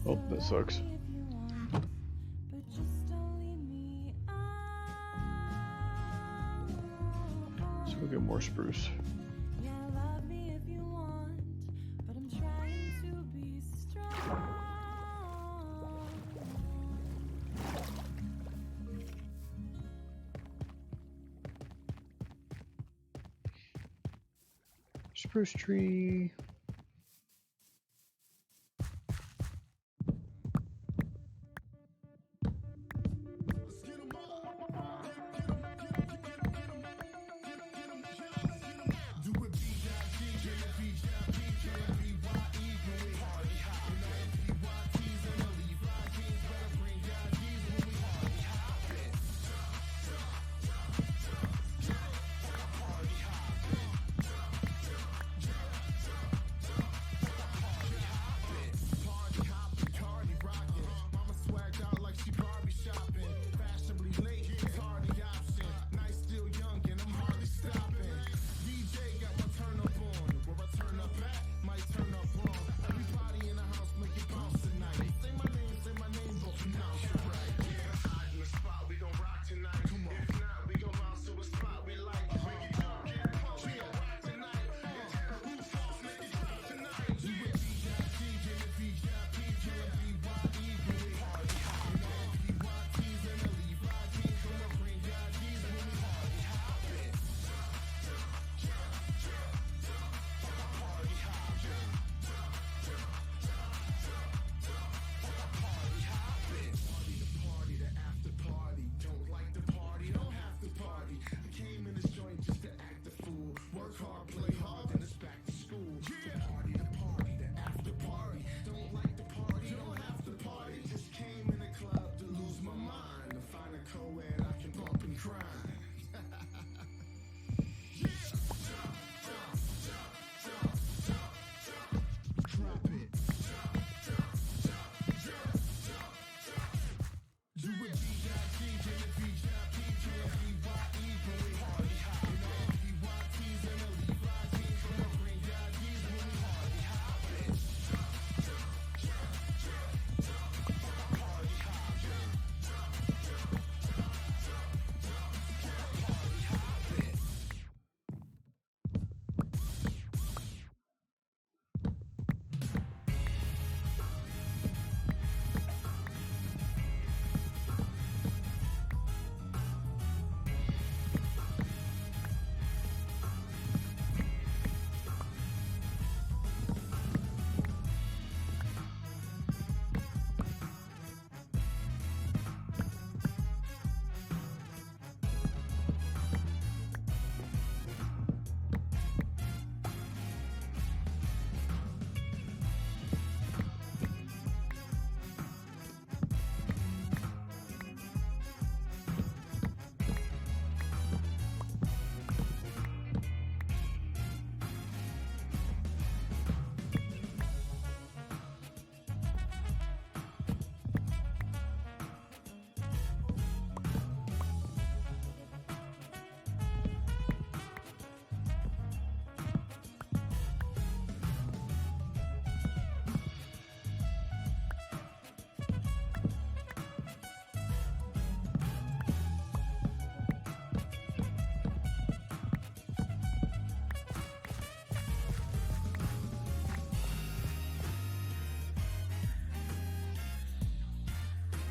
Oh, that sucks. if you want, but just don't lead me on. So we'll get more spruce. Yeah, love me if you want, but I'm trying to be strong. Spruce tree.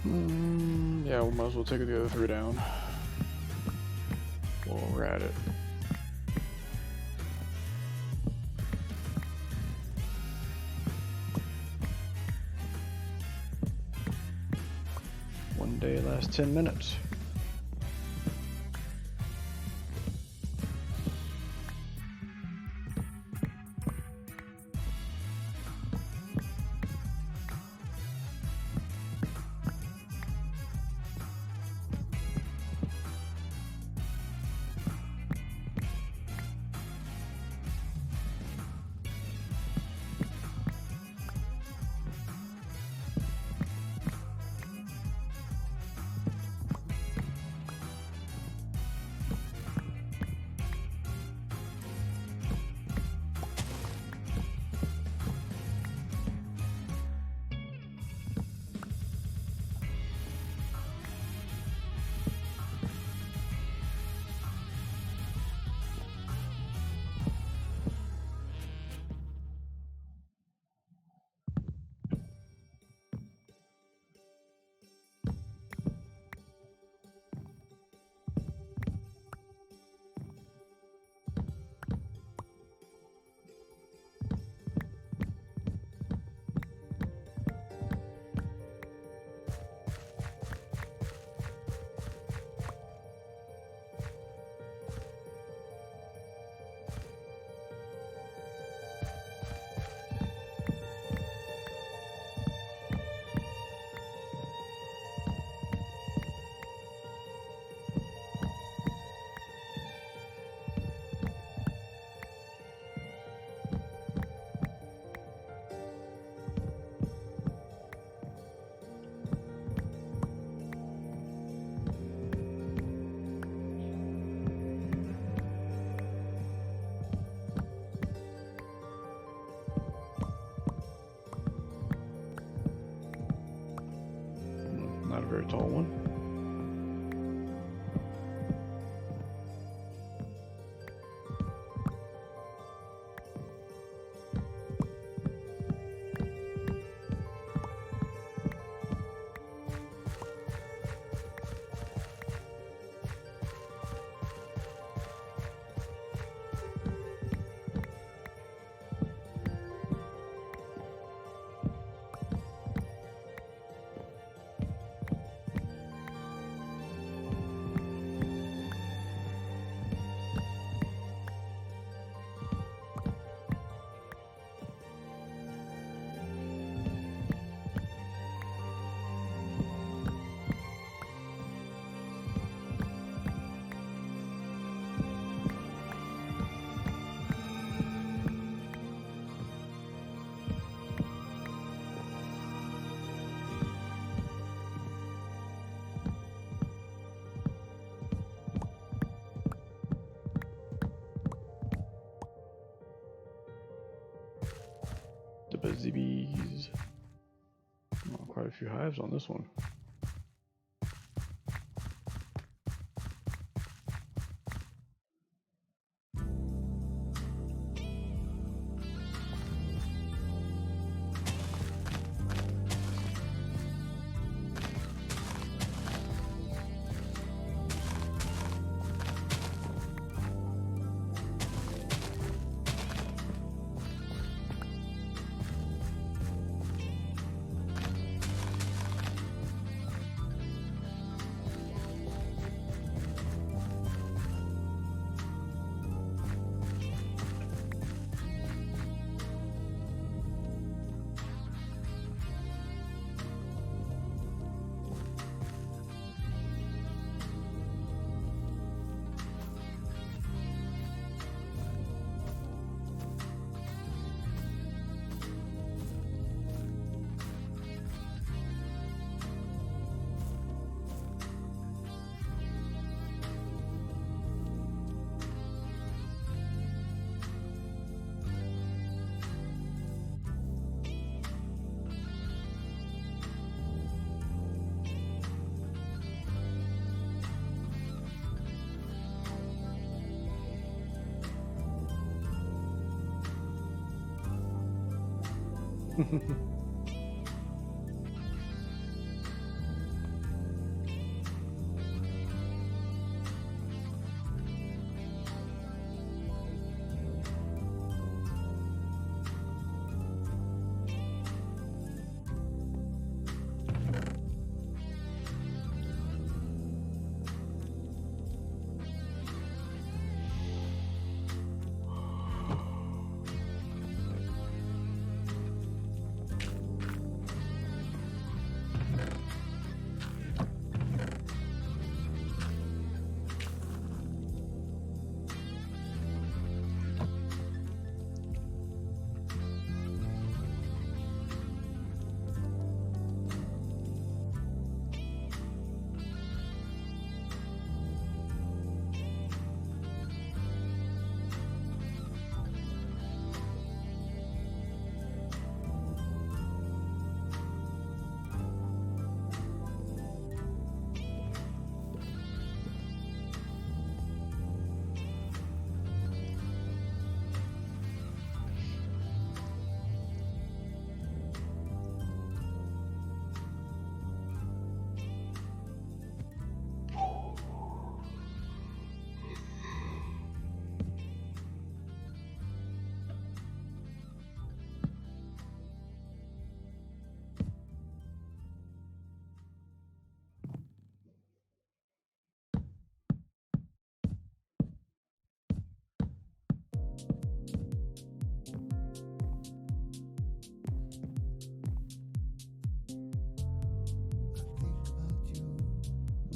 Yeah, we might as well take the other 3 down while we're at it. One day lasts 10 minutes. Not a very tall one. The busy bees. Oh, quite a few hives on this one.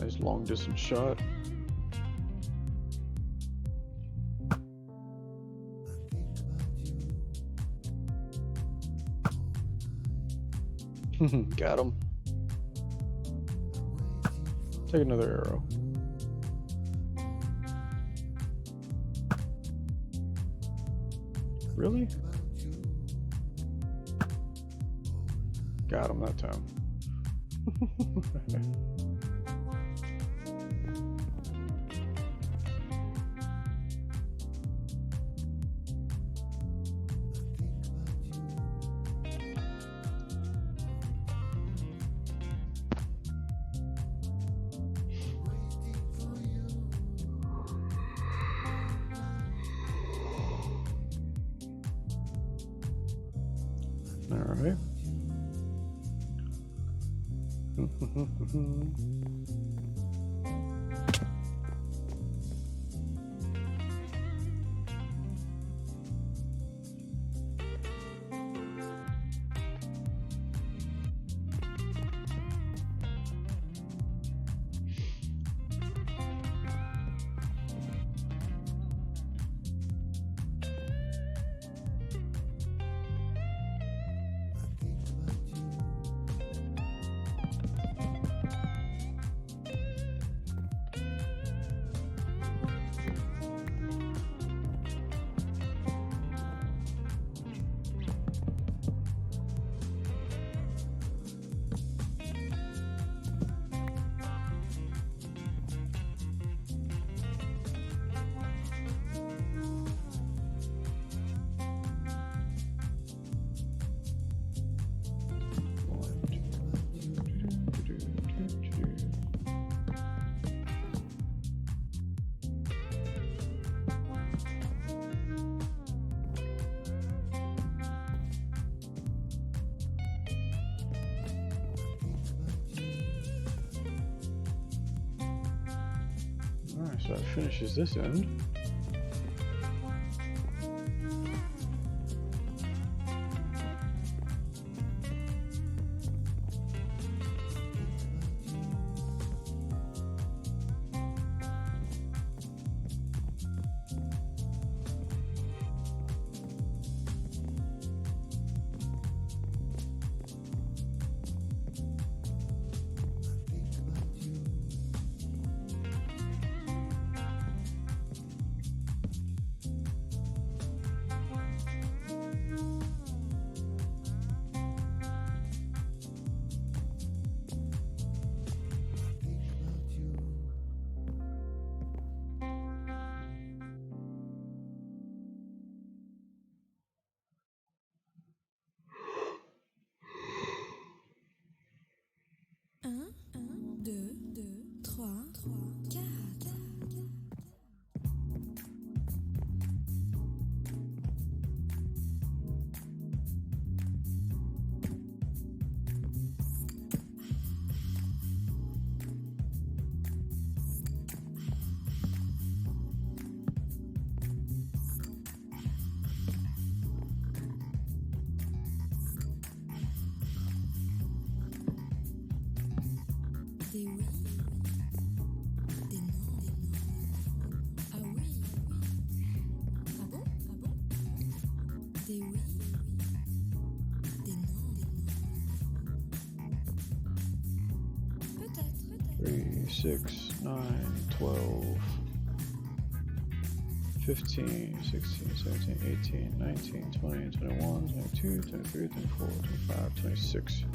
Nice long distance shot. Got him. Take another arrow. Really? Got him that time. All right. Alright, so that finishes this end. Un, deux, trois, quatre. Des oui, des non. Ah oui, ah bon, des oui, des non. Peut-être. 3, 6, 9, 12, 15, 16, 17, 18, 19, 20, 21, 22, 23, 24, 25,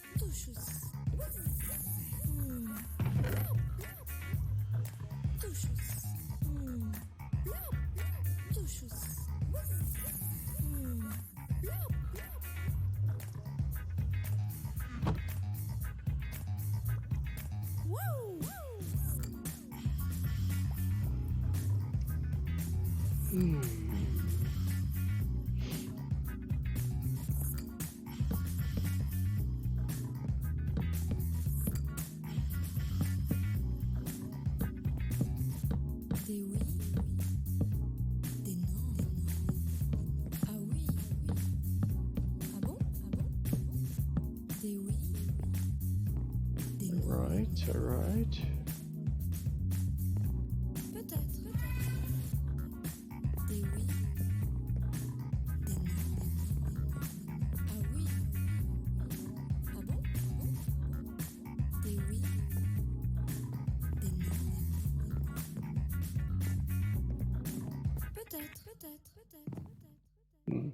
26. Des oui, des non. Ah oui, Alright. Peut-être. Des oui. Des non. Ah oui. Ah bon? Des oui. Des non. Peut-être. Hmm.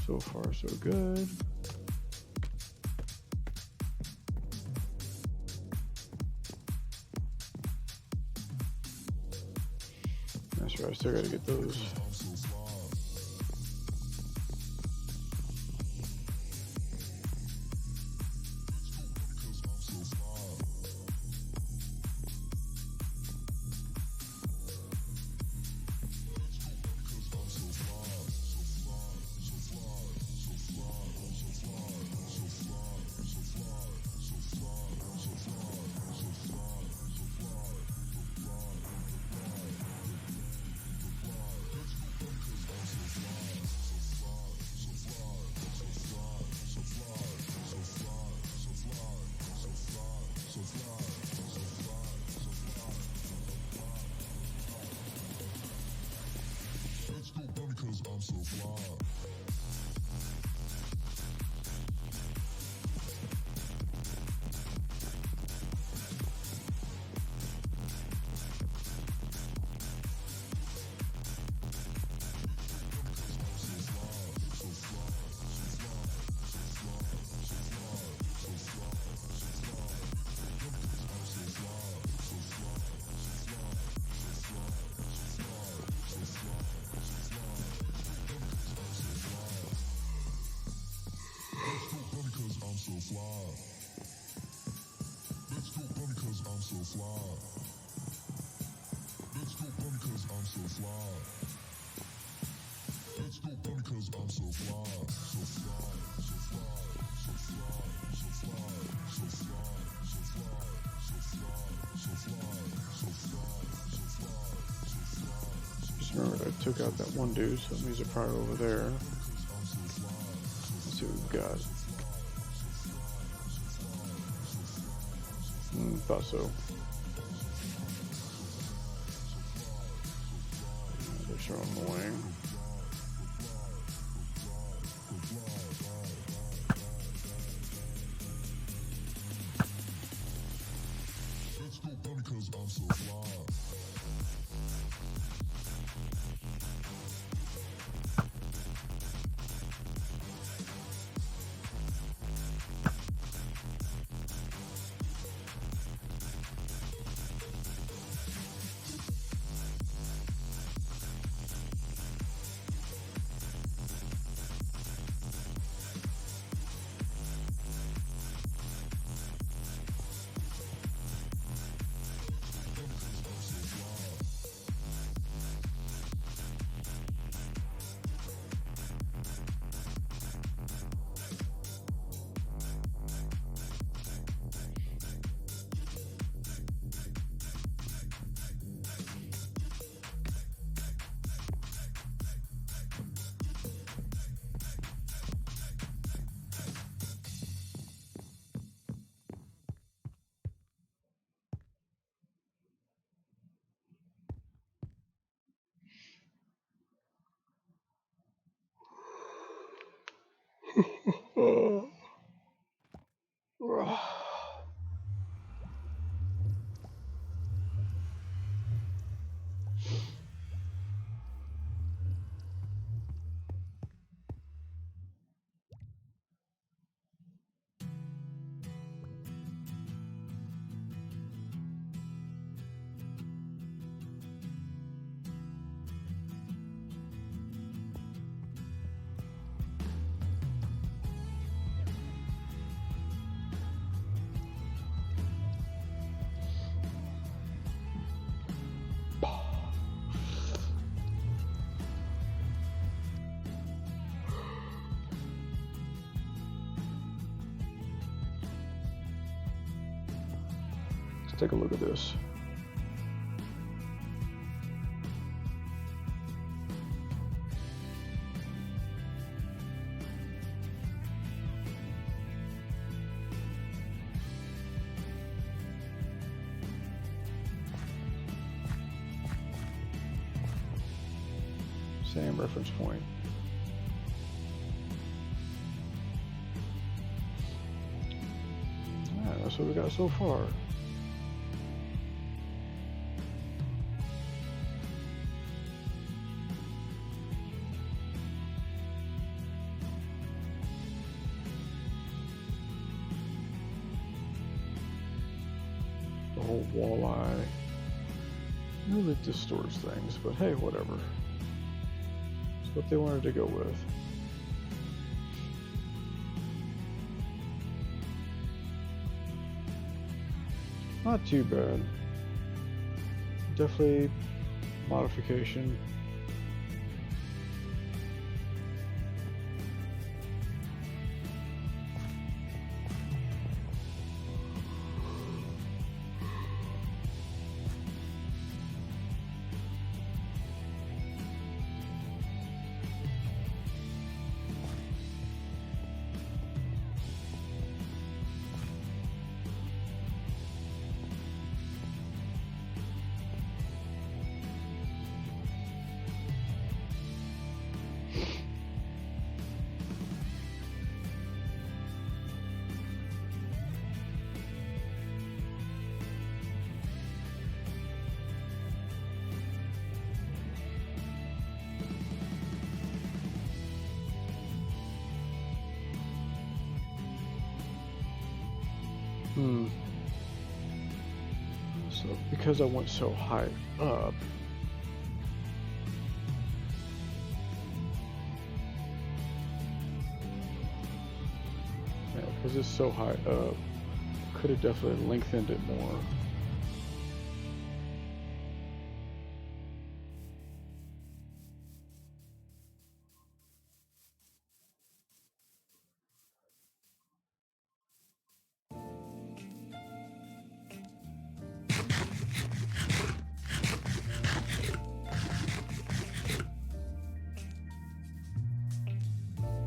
So far, so good. That's right, I still gotta get those. Just remember I took out that one dude, so that means they're probably over there. Let's see what we've got. Thought so. They're showing the wing. Let's take a look at this. Same reference point. Alright, that's what we got so far. The whole walleye really distorts things, but hey, whatever. It's what they wanted to go with. Not too bad. Definitely modification. So because I went so high up, yeah, because it's so high up, could have definitely lengthened it more.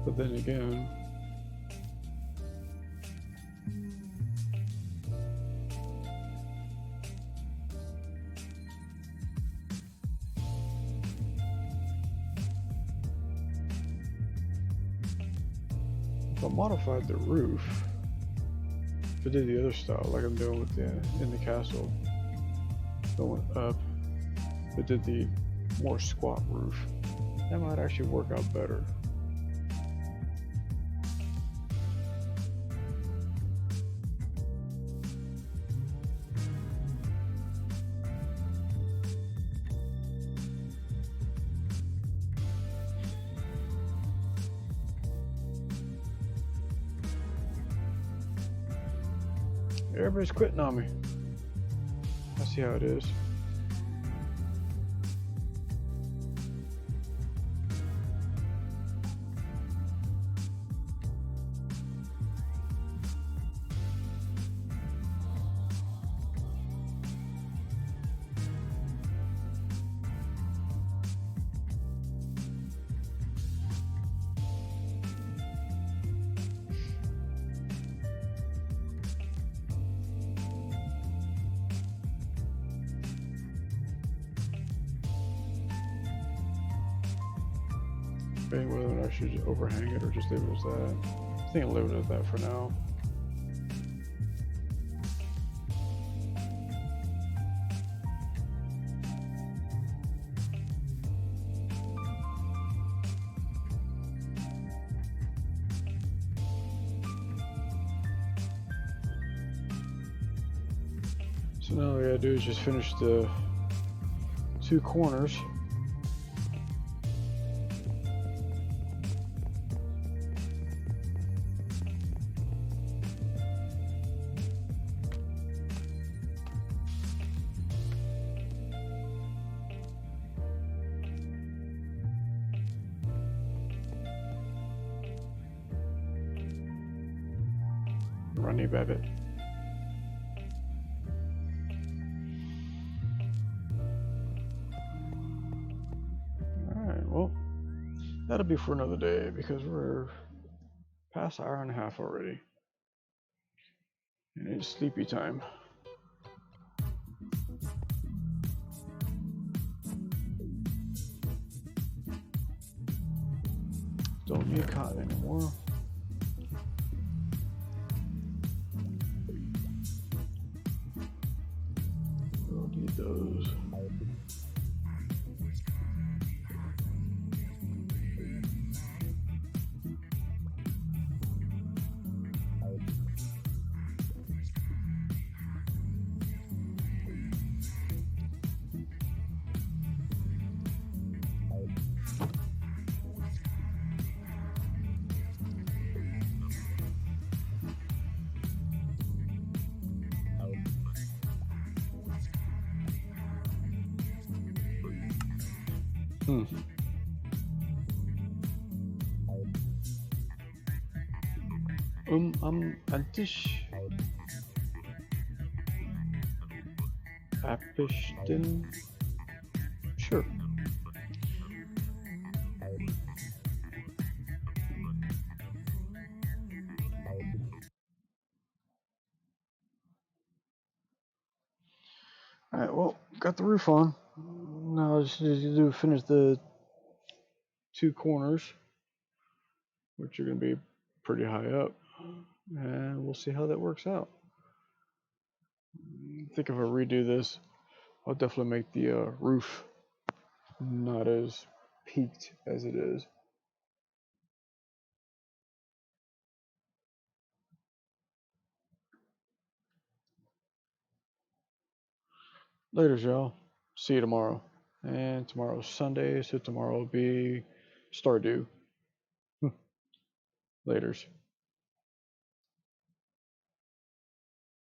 But then again, if I modified the roof, if I did the other style like I'm doing with in the castle, going up, if I did the more squat roof, that might actually work out better. Everybody's quitting on me. I see how it is. Debating whether or not I should overhang it or just leave it as that. I think I'll leave it at that for now. So now all we gotta do is just finish the two corners. Runny Babbitt. Alright, well, that'll be for another day because we're past an hour and a half already. And it's sleepy time. Don't need cotton anymore. Don't need those. Antisch. Apishton. Sure. Alright, well, got the roof on. Now I just need to finish the 2 corners, which are going to be pretty high up. And we'll see how that works out. I think if I redo this, I'll definitely make the roof not as peaked as it is. Later, y'all. See you tomorrow. And tomorrow's Sunday, so tomorrow will be Stardew. Laters.